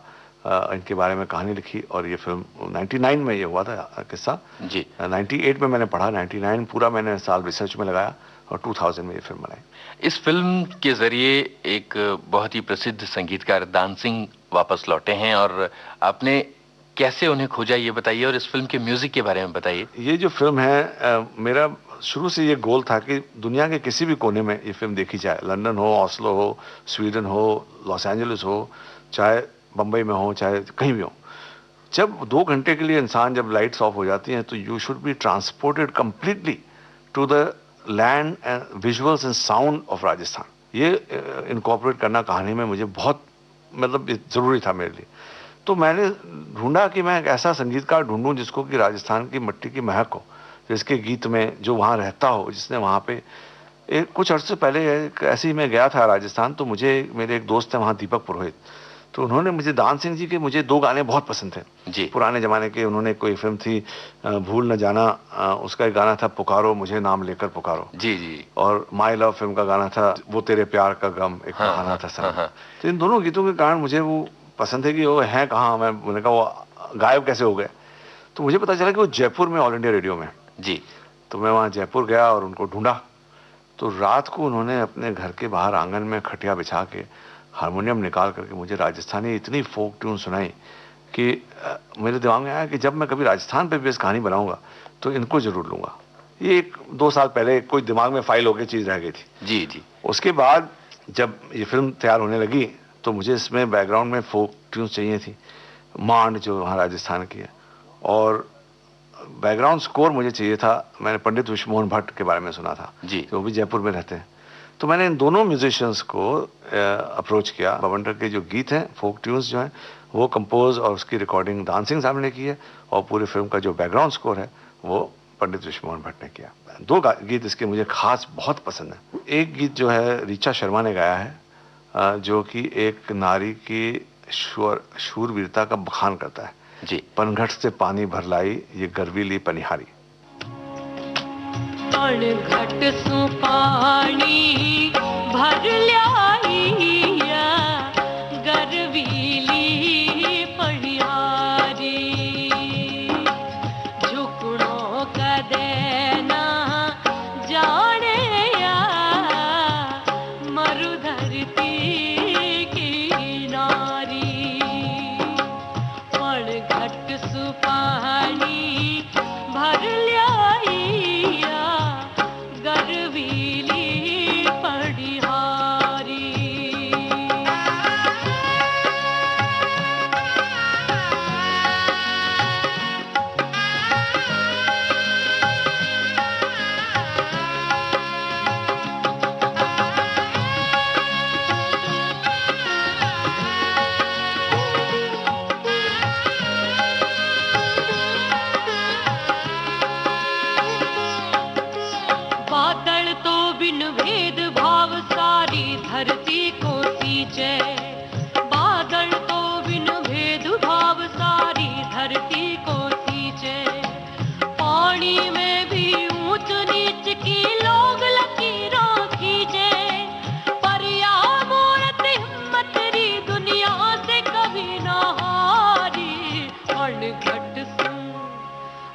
इनके बारे में कहानी लिखी, और ये फिल्म 99 में ये हुआ था किस्सा जी। 98 में मैंने पढ़ा, 99 पूरा मैंने साल रिसर्च में लगाया और 2000 में ये फिल्म बनाई। इस फिल्म के जरिए एक बहुत ही प्रसिद्ध संगीतकार दान सिंह वापस लौटे हैं, और आपने कैसे उन्हें खोजा ये बताइए, और इस फिल्म के म्यूजिक के बारे में बताइए। ये जो फिल्म है मेरा शुरू से ये गोल था कि दुनिया के किसी भी कोने में ये फिल्म देखी जाए, लंदन हो, ऑस्लो हो, स्वीडन हो, लॉस एंजलिस हो, चाहे बम्बई में हो, चाहे कहीं भी हो। जब 2 घंटे के लिए इंसान जब लाइट्स ऑफ हो जाती हैं तो you should be transported completely to the land and visuals and sound of Rajasthan. ये इनकॉर्पोरेट करना कहानी में मुझे बहुत मतलब ज़रूरी था मेरे लिए। तो मैंने ढूंढा कि मैं एक ऐसा संगीतकार ढूंढूं जिसको कि राजस्थान की मिट्टी की महक हो, जिसके गीत में जो वहाँ रहता हो, जिसने वहाँ पे कुछ अर्से पहले ऐसे ही मैं गया था राजस्थान, तो मेरे एक दोस्त हैं वहाँ दीपक पुरोहित, तो उन्होंने मुझे दान सिंह जी के 2 गाने बहुत पसंद थे जी। पुराने ज़माने के। उन्होंने कोई फिल्म थी भूल न जाना, उसका एक गाना था पुकारो मुझे नाम लेकर पुकारो, जी जी, और माय लव फिल्म का गाना था वो तेरे प्यार का गम एक बहाना था सनम। तो इन दोनों गीतों के कारण मुझे वो पसंद है कि वो हैं कहाँ। मैंने कहा वो गायब कैसे हो गए, तो मुझे पता चला कि वो जयपुर में ऑल इंडिया रेडियो में जी। तो मैं वहाँ जयपुर गया और उनको ढूंढा। तो रात को उन्होंने अपने घर के बाहर आंगन में खटिया बिछा के हारमोनियम निकाल करके मुझे राजस्थानी इतनी फोक ट्यून सुनाई कि मेरे दिमाग में आया कि जब मैं कभी राजस्थान पे बेस कहानी बनाऊंगा तो इनको जरूर लूंगा। ये 1-2 साल पहले कोई दिमाग में फाइल होकर चीज़ रह गई थी। जी जी। उसके बाद जब ये फिल्म तैयार होने लगी तो मुझे इसमें बैकग्राउंड में फोक ट्यून्स चाहिए थी, मांड जो वहाँ राजस्थान की है, और बैकग्राउंड स्कोर मुझे चाहिए था। मैंने पंडित विश्वमोहन भट्ट के बारे में सुना था जी, जो भी जयपुर में रहते हैं। तो मैंने इन दोनों म्यूजिशियंस को अप्रोच किया। बवंडर के जो गीत हैं, फोक ट्यून्स जो हैं, वो कंपोज और उसकी रिकॉर्डिंग दान सिंह साहब ने की है, और पूरी फिल्म का जो बैकग्राउंड स्कोर है वो पंडित विश्वमोहन भट्ट ने किया। 2 गीत इसके मुझे खास बहुत पसंद है। एक गीत जो है ऋचा शर्मा ने गाया है, जो कि एक नारी की शूरवीरता का बखान करता है जी। पनघट से पानी भर लाई ये गर्वीली पनिहारी। पनघट सु पानी भर ल्याइया गर्वीली पनिहारी, झुकड़ों कदे ना जाने मरु धरती की नारी। पनघट सु पानी भर ल्याइया गर्वीली पनिहारी।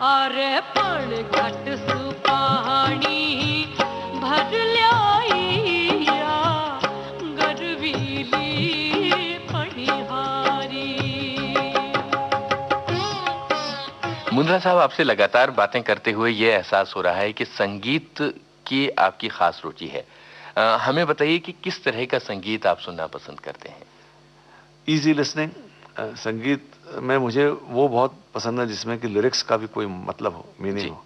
अरे पण घट सुपाणी भर ल्याईया गरवीली पणिहारी। मुंद्रा साहब, आपसे लगातार बातें करते हुए ये एहसास हो रहा है कि संगीत की आपकी खास रुचि है। हमें बताइए कि किस तरह का संगीत आप सुनना पसंद करते हैं? Easy listening. संगीत में मुझे वो बहुत पसंद है जिसमें कि लिरिक्स का भी कोई मतलब हो, मीनिंग हो,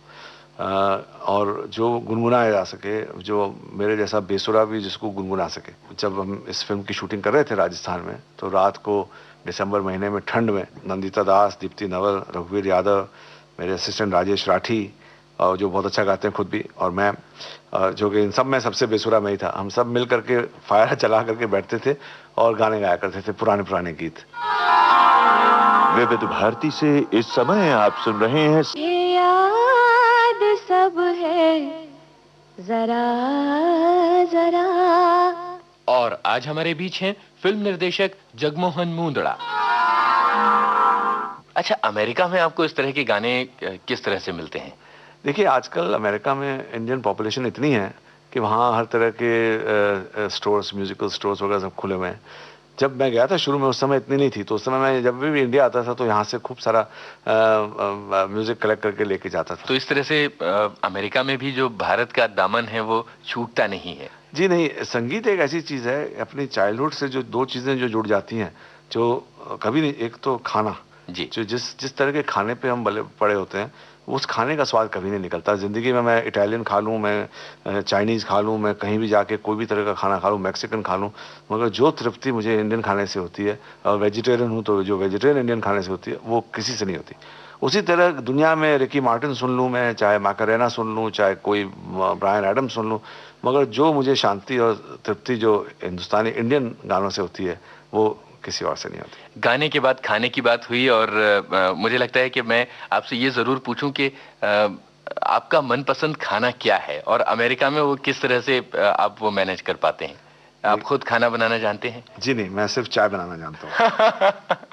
और जो गुनगुनाया जा सके, जो मेरे जैसा बेसुरा भी जिसको गुनगुना सके। जब हम इस फिल्म की शूटिंग कर रहे थे राजस्थान में, तो रात को दिसंबर महीने में ठंड में नंदिता दास, दीप्ति नवल, रघुवीर यादव, मेरे असिस्टेंट राजेश राठी, और जो बहुत अच्छा गाते हैं खुद भी, और मैं, जो कि इन सब में सबसे बेसुरा मैं ही था। हम सब मिल करके फायर चला करके बैठते थे और गाने गाया करते थे, पुराने पुराने गीत। विविध भारती से इस समय आप सुन रहे हैं ये याद सब है जरा जरा। और आज हमारे बीच हैं फिल्म निर्देशक जगमोहन मुंदड़ा। अच्छा, अमेरिका में आपको इस तरह के गाने किस तरह से मिलते हैं? देखिए, आजकल अमेरिका में इंडियन पॉपुलेशन इतनी है कि वहाँ हर तरह के स्टोर्स, म्यूजिकल स्टोर्स वगैरह सब खुले हुए हैं। जब मैं गया था शुरू में, उस समय इतनी नहीं थी, तो उस समय मैं जब भी इंडिया आता था तो यहाँ से खूब सारा म्यूजिक कलेक्ट करके लेके जाता था। तो इस तरह से अमेरिका में भी जो भारत का दामन है वो छूटता नहीं है? जी नहीं, संगीत एक ऐसी चीज़ है, अपनी चाइल्डहुड से जो दो चीज़ें जो जुड़ जाती हैं, जो कभी नहीं, एक तो खाना जी, जो जिस तरह के खाने पे हम पड़े होते हैं, उस खाने का स्वाद कभी नहीं निकलता। ज़िंदगी में मैं इटालियन खा लूँ, मैं चाइनीज़ खा लूँ, मैं कहीं भी जाके कोई भी तरह का खाना खा लूँ, मैक्सिकन खा लूँ, मगर जो तृप्ति मुझे इंडियन खाने से होती है, और वेजिटेरियन हूँ तो जो वेजिटेरियन इंडियन खाने से होती है, वो किसी से नहीं होती। उसी तरह दुनिया में रिकी मार्टिन सुन लूँ मैं, चाहे मैकारेना सुन लूँ, चाहे कोई ब्रायन एडम्स सुन लूँ, मगर जो मुझे शांति और तृप्ति जो हिंदुस्तानी इंडियन गानों से होती है, वो किसी और से नहीं होती। गाने के बाद खाने की बात हुई, और मुझे लगता है कि मैं आपसे ये जरूर पूछूं कि आपका मनपसंद खाना क्या है, और अमेरिका में वो किस तरह से आप वो मैनेज कर पाते हैं? आप खुद खाना बनाना जानते हैं? जी नहीं, मैं सिर्फ चाय बनाना जानता हूँ।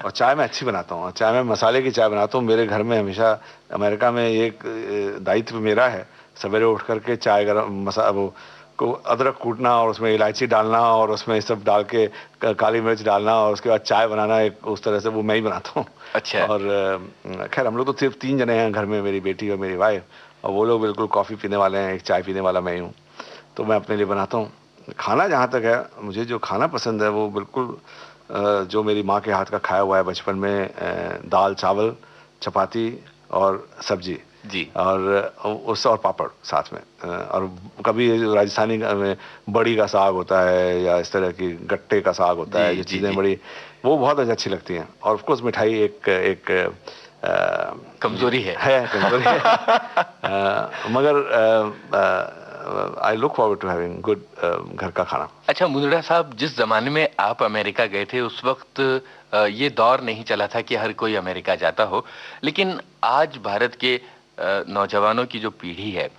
और चाय मैं अच्छी बनाता हूँ, चाय मैं मसाले की चाय बनाता हूँ। मेरे घर में हमेशा, अमेरिका में एक दायित्व मेरा है, सवेरे उठ करके चाय गरम वो को अदरक कूटना, और उसमें इलायची डालना, और उसमें सब डाल के काली मिर्च डालना, और उसके बाद चाय बनाना, एक उस तरह से वो मैं ही बनाता हूँ। अच्छा। और खैर, हम लोग तो सिर्फ 3 जने हैं घर में, मेरी बेटी और मेरी वाइफ, और वो लोग बिल्कुल कॉफ़ी पीने वाले हैं, एक चाय पीने वाला मैं ही हूँ, तो मैं अपने लिए बनाता हूँ खाना। जहाँ तक है, मुझे जो खाना पसंद है वो बिल्कुल जो मेरी माँ के हाथ का खाया हुआ है बचपन में, दाल चावल, चपाती और सब्जी जी, और पापड़ साथ में, और कभी राजस्थानी में बड़ी का साग होता है, या इस तरह की गट्टे का साग होता है, ये चीज़ें बड़ी, वो बहुत अच्छी लगती हैं। और ऑफ कोर्स मिठाई एक कमजोरी है कमजोरी है। मगर I look forward to having good घर का खाना। अच्छा मुंदड़ा साहब, जिस जमाने में आप अमेरिका गए थे उस वक्त ये दौर नहीं चला था कि हर कोई अमेरिका जाता हो, लेकिन आज भारत के नौजवानों की जो पीढ़ी है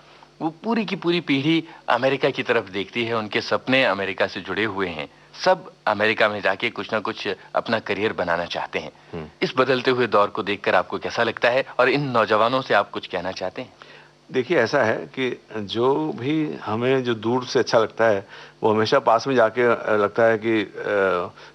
वो पूरी की पूरी पीढ़ी अमेरिका की तरफ देखती है, उनके सपने अमेरिका से जुड़े हुए हैं, सब अमेरिका में जाके कुछ ना कुछ अपना करियर बनाना चाहते हैं। इस बदलते हुए दौर को देखकर आपको कैसा लगता है, और इन नौजवानों से आप कुछ कहना चाहते हैं? देखिए, ऐसा है कि जो भी हमें जो दूर से अच्छा लगता है वो हमेशा पास में जाके लगता है कि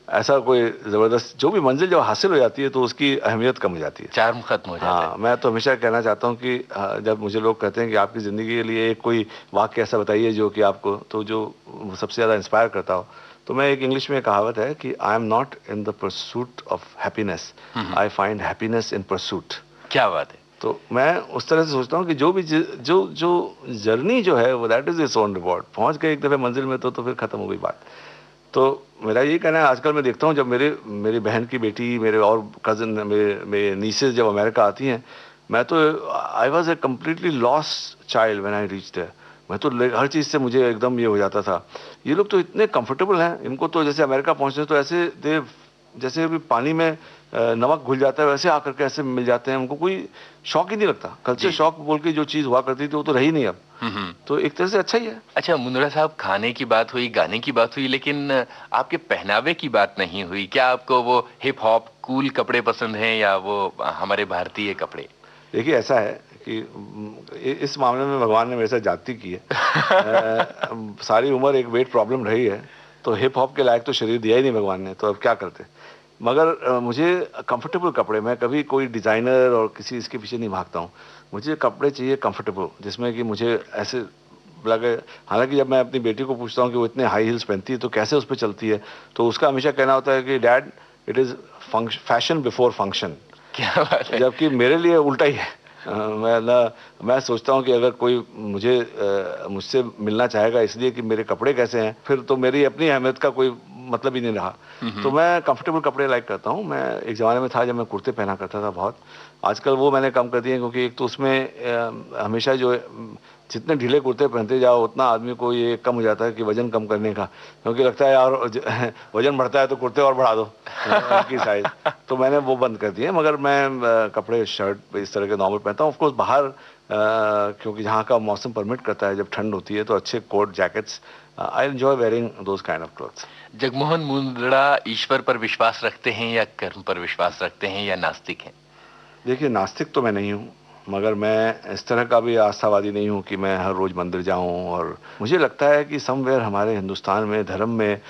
ऐसा कोई ज़बरदस्त जो भी मंजिल जब हासिल हो जाती है तो उसकी अहमियत कम हो जाती है, चार्म खत्म हो जाता है। हाँ, मैं तो हमेशा कहना चाहता हूँ कि जब मुझे लोग कहते हैं कि आपकी ज़िंदगी के लिए एक कोई वाक्य ऐसा बताइए जो कि आपको, तो जो सबसे ज़्यादा इंस्पायर करता हो, तो मैं एक इंग्लिश में कहावत है कि I am not in the pursuit of happiness, I find happiness in pursuit. क्या बात है। तो मैं उस तरह से सोचता हूँ कि जो भी जो जर्नी जो है वो that is its own reward. पहुँच गए एक दफ़े मंजिल में तो फिर ख़त्म हो गई बात। तो मेरा ये कहना है, आजकल मैं देखता हूँ जब मेरी बहन की बेटी, मेरे और कज़न, मेरे नीसेस जब अमेरिका आती हैं, मैं तो I was a completely lost child when I reached there. मैं तो हर चीज़ से मुझे एकदम ये हो जाता था, ये लोग तो इतने कंफर्टेबल हैं, इनको तो जैसे अमेरिका पहुँचते तो ऐसे जैसे अभी पानी में नमक घुल जाता है वैसे आकर के ऐसे मिल जाते हैं, उनको कोई शौक ही नहीं लगता। कल्चर शौक बोल के जो चीज़ हुआ करती थी वो तो रही नहीं अब। तो एक तरह से अच्छा ही है। अच्छा मुंदड़ा साहब, खाने की बात हुई, गाने की बात हुई, लेकिन आपके पहनावे की बात नहीं हुई। क्या आपको वो हिप हॉप कूल कपड़े पसंद हैं या वो हमारे भारतीय कपड़े? देखिए ऐसा है कि इस मामले में भगवान ने मेरे साथ जाती की है। सारी उम्र एक वेट प्रॉब्लम रही है, तो हिप हॉप के लायक तो शरीर दिया ही नहीं भगवान ने, तो अब क्या करते। मगर मुझे कंफर्टेबल कपड़े, मैं कभी कोई डिज़ाइनर और किसी इसके पीछे नहीं भागता हूँ। मुझे कपड़े चाहिए कंफर्टेबल, जिसमें कि मुझे ऐसे लगे। हालांकि जब मैं अपनी बेटी को पूछता हूँ कि वो इतने हाई हील्स पहनती है तो कैसे उस पर चलती है, तो उसका हमेशा कहना होता है कि dad, it is fashion before function. क्या बात है। जबकि मेरे लिए उल्टा ही है। मैं सोचता हूँ कि अगर कोई मुझसे मिलना चाहेगा इसलिए कि मेरे कपड़े कैसे हैं, फिर तो मेरी अपनी अहमियत का कोई मतलब ही नहीं रहा। तो मैं कंफर्टेबल कपड़े लाइक करता हूँ। मैं एक ज़माने में था जब मैं कुर्ते पहना करता था बहुत, आजकल वो मैंने कम कर दिए, क्योंकि एक तो उसमें हमेशा जो जितने ढीले कुर्ते पहनते जाओ उतना आदमी को ये कम हो जाता है कि वजन कम करने का, क्योंकि लगता है यार वजन बढ़ता है तो कुर्ते और बढ़ा दो की साइज। तो मैंने वो बंद कर दिए। मगर मैं कपड़े शर्ट इस तरह के नॉर्मल पहनता हूँ। ऑफकोर्स बाहर क्योंकि जहाँ का मौसम परमिट करता है, जब ठंड होती है तो अच्छे coat jackets, I enjoy wearing those kind of clothes. Jagmohan Mundra ईश्वर पर विश्वास रखते हैं या कर्म पर विश्वास रखते हैं या नास्तिक हैं? देखिए, नास्तिक तो मैं नहीं हूँ, मगर मैं इस तरह का भी आस्थावादी नहीं हूँ कि मैं हर रोज मंदिर जाऊँ। और मुझे लगता है कि समवेयर हमारे हिंदुस्तान में धर्म में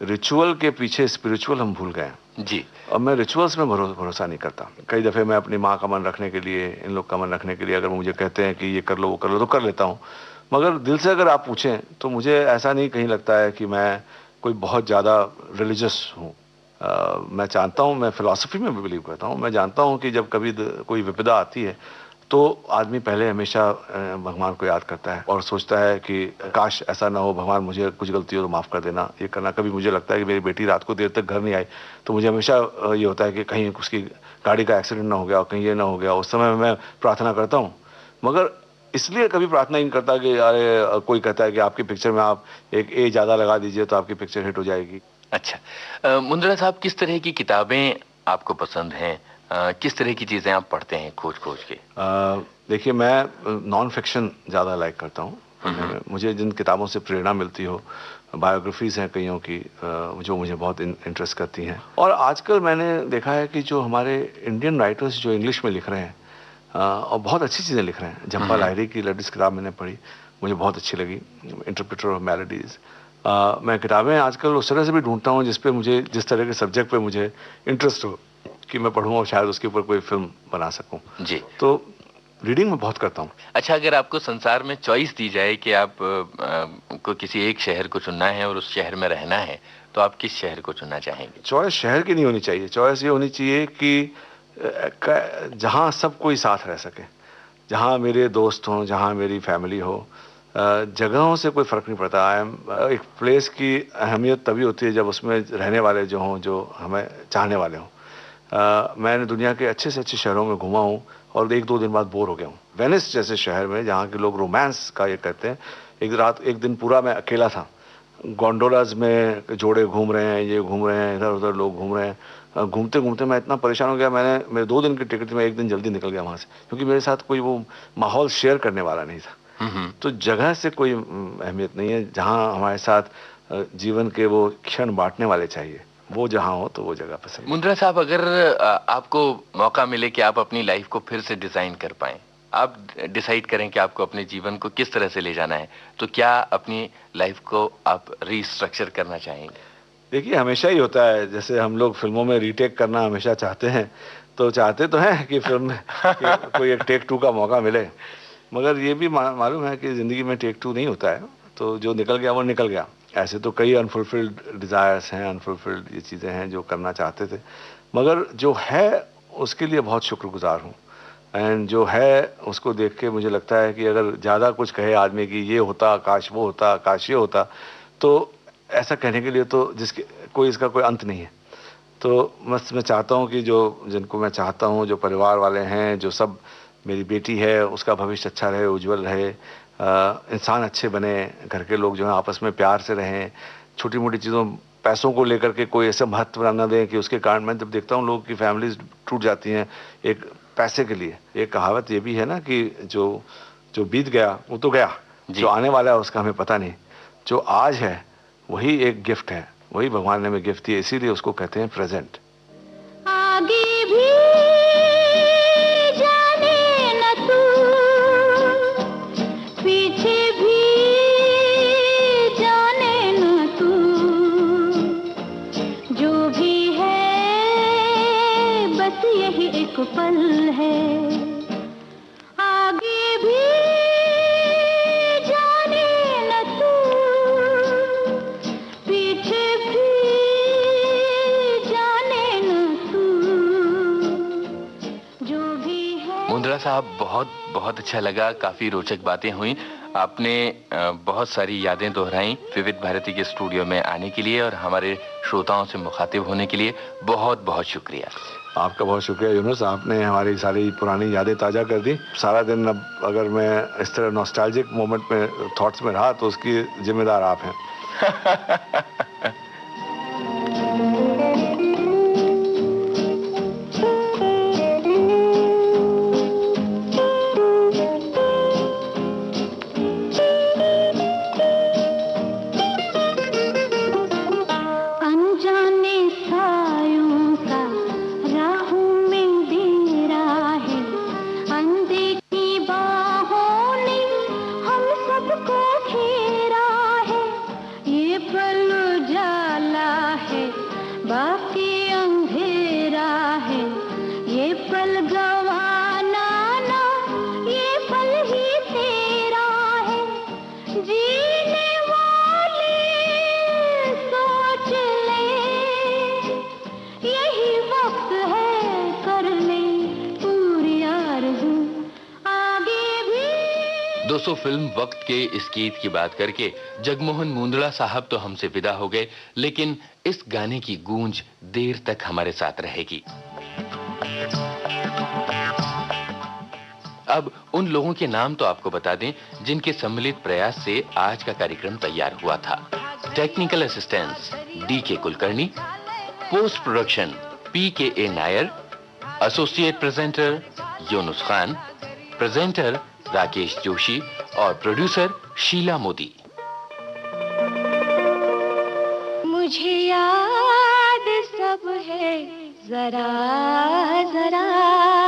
रिचुअल के पीछे स्पिरिचुअल हम भूल गए हैं जी। और मैं रिचुअल्स में भरोसा नहीं करता। कई दफ़े मैं अपनी माँ का मन रखने के लिए, इन लोग का मन रखने के लिए, अगर मुझे कहते हैं कि ये कर लो वो कर लो तो कर लेता हूँ। मगर दिल से अगर आप पूछें तो मुझे ऐसा नहीं कहीं लगता है कि मैं कोई बहुत ज़्यादा रिलीजियस हूँ। मैं जानता हूँ, मैं फिलॉसफी में भी बिलीव करता हूँ। मैं जानता हूँ कि जब कभी कोई विपदा आती है तो आदमी पहले हमेशा भगवान को याद करता है और सोचता है कि काश ऐसा ना हो, भगवान मुझे कुछ गलती हो तो माफ़ कर देना, ये करना। कभी मुझे लगता है कि मेरी बेटी रात को देर तक घर नहीं आई तो मुझे हमेशा ये होता है कि कहीं उसकी गाड़ी का एक्सीडेंट ना हो गया, कहीं ये ना हो गया। उस समय मैं प्रार्थना करता हूँ, मगर इसलिए कभी प्रार्थना नहीं करता कि अरे कोई कहता है कि आपकी पिक्चर में आप एक ए ज़्यादा लगा दीजिए तो आपकी पिक्चर हिट हो जाएगी। अच्छा, मुंद्रा साहब, किस तरह की किताबें आपको पसंद हैं? किस तरह की चीजें आप पढ़ते हैं खोज खोज के? देखिए, मैं नॉन फिक्शन ज़्यादा लाइक करता हूँ पढ़ने में। मुझे जिन किताबों से प्रेरणा मिलती हो, बायोग्राफीज़ हैं कईयों की जो मुझे बहुत इंटरेस्ट करती हैं। और आजकल मैंने देखा है कि जो हमारे इंडियन राइटर्स जो इंग्लिश में लिख रहे हैं और बहुत अच्छी चीज़ें लिख रहे हैं। झंपा लाहिरी की लेटेस्ट किताब मैंने पढ़ी, मुझे बहुत अच्छी लगी, इंटरप्रेटर ऑफ मेलोडीज़। मैं किताबें आजकल उस तरह से भी ढूंढता हूँ जिस तरह के सब्जेक्ट पे मुझे इंटरेस्ट हो कि मैं पढ़ूँ और शायद उसके ऊपर कोई फिल्म बना सकूँ। जी। तो रीडिंग में बहुत करता हूँ। अच्छा, अगर आपको संसार में चॉइस दी जाए कि आप को किसी एक शहर को चुनना है और उस शहर में रहना है, तो आप किस शहर को चुनना चाहेंगे? चॉइस शहर की नहीं होनी चाहिए। चॉइस ये होनी चाहिए कि जहाँ सब कोई साथ रह सके, जहाँ मेरे दोस्त हों, जहाँ मेरी फैमिली हो। जगहों से कोई फ़र्क नहीं पड़ता। एक प्लेस की अहमियत तभी होती है जब उसमें रहने वाले जो हों, जो हमें चाहने वाले हों। मैंने दुनिया के अच्छे से अच्छे शहरों में घूमा हूँ और एक दो दिन बाद बोर हो गया हूँ। वेनिस जैसे शहर में, जहाँ के लोग रोमांस का ये कहते हैं, एक दिन पूरा मैं अकेला था। गोंडोलाज में जोड़े घूम रहे हैं, ये घूम रहे हैं, इधर उधर लोग घूम रहे हैं। घूमते घूमते मैं इतना परेशान हो गया, मेरे 2 दिन की टिकट थी, मैं एक दिन जल्दी निकल गया वहाँ से, क्योंकि मेरे साथ कोई वो माहौल शेयर करने वाला नहीं था। तो जगह से कोई अहमियत नहीं है। जहाँ हमारे साथ जीवन के वो क्षण बांटने वाले चाहिए, वो जहाँ हो तो वो जगह पसंद। मुंद्रा साहब, अगर आपको मौका मिले कि आप अपनी लाइफ को फिर से डिजाइन कर पाएं, आप डिसाइड करें कि आपको अपने जीवन को किस तरह से ले जाना है, तो क्या अपनी लाइफ को आप रीस्ट्रक्चर करना चाहेंगे? देखिए, हमेशा ही होता है, जैसे हम लोग फिल्मों में रीटेक करना हमेशा चाहते हैं, तो चाहते तो हैं कि फिल्म में कोई एक टेक 2 का मौका मिले, मगर ये भी मालूम है कि ज़िंदगी में टेक 2 नहीं होता है। तो जो निकल गया वो निकल गया। ऐसे तो कई अनफुलफिल्ड डिज़ायर्स हैं, अनफुलफिल्ड ये चीज़ें हैं जो करना चाहते थे, मगर जो है उसके लिए बहुत शुक्रगुजार हूँ। एंड जो है उसको देख के मुझे लगता है कि अगर ज़्यादा कुछ कहे आदमी कि ये होता, काश वो होता, काश ये होता, तो ऐसा कहने के लिए तो इसका कोई अंत नहीं है। तो बस मैं चाहता हूँ कि जिनको मैं चाहता हूँ, जो परिवार वाले हैं, जो सब, मेरी बेटी है, उसका भविष्य अच्छा रहे, उज्जवल रहे, इंसान अच्छे बने, घर के लोग जो हैं आपस में प्यार से रहें, छोटी मोटी चीज़ों, पैसों को लेकर के कोई ऐसा महत्व न दें कि उसके कारण मैं जब देखता हूँ लोग की फैमिलीज टूट जाती हैं एक पैसे के लिए। एक कहावत ये भी है ना कि जो बीत गया वो तो गया, जो आने वाला है उसका हमें पता नहीं। जो आज है वही एक गिफ्ट है, वही भगवान ने हमें गिफ्ट दिया, इसीलिए उसको कहते हैं प्रेजेंट। आगे भी जाने साहब, बहुत बहुत अच्छा लगा, काफी रोचक बातें हुई। आपने बहुत सारी यादें दोहराई। विविध भारती के स्टूडियो में आने के लिए और हमारे श्रोताओं से मुखातिब होने के लिए बहुत बहुत शुक्रिया। आपका बहुत शुक्रिया यूनुस, आपने हमारी सारी पुरानी यादें ताज़ा कर दी। सारा दिन अब अगर मैं इस तरह नॉस्टैल्जिक मोमेंट में, थॉट्स में रहा, तो उसकी जिम्मेदार आप हैं। दोस्तों, फिल्म वक्त के इस गीत की बात करके जगमोहन मुंदड़ा साहब तो हमसे विदा हो गए, लेकिन इस गाने की गूंज देर तक हमारे साथ रहेगी। अब उन लोगों के नाम तो आपको बता दें जिनके सम्मिलित प्रयास से आज का कार्यक्रम तैयार हुआ था। Technical assistance D.K. Kulkarni, post production P.K.A. Nair, associate presenter Yunus Khan, presenter Rakesh Joshi और प्रोड्यूसर शीला मोदी। मुझे याद सब है जरा जरा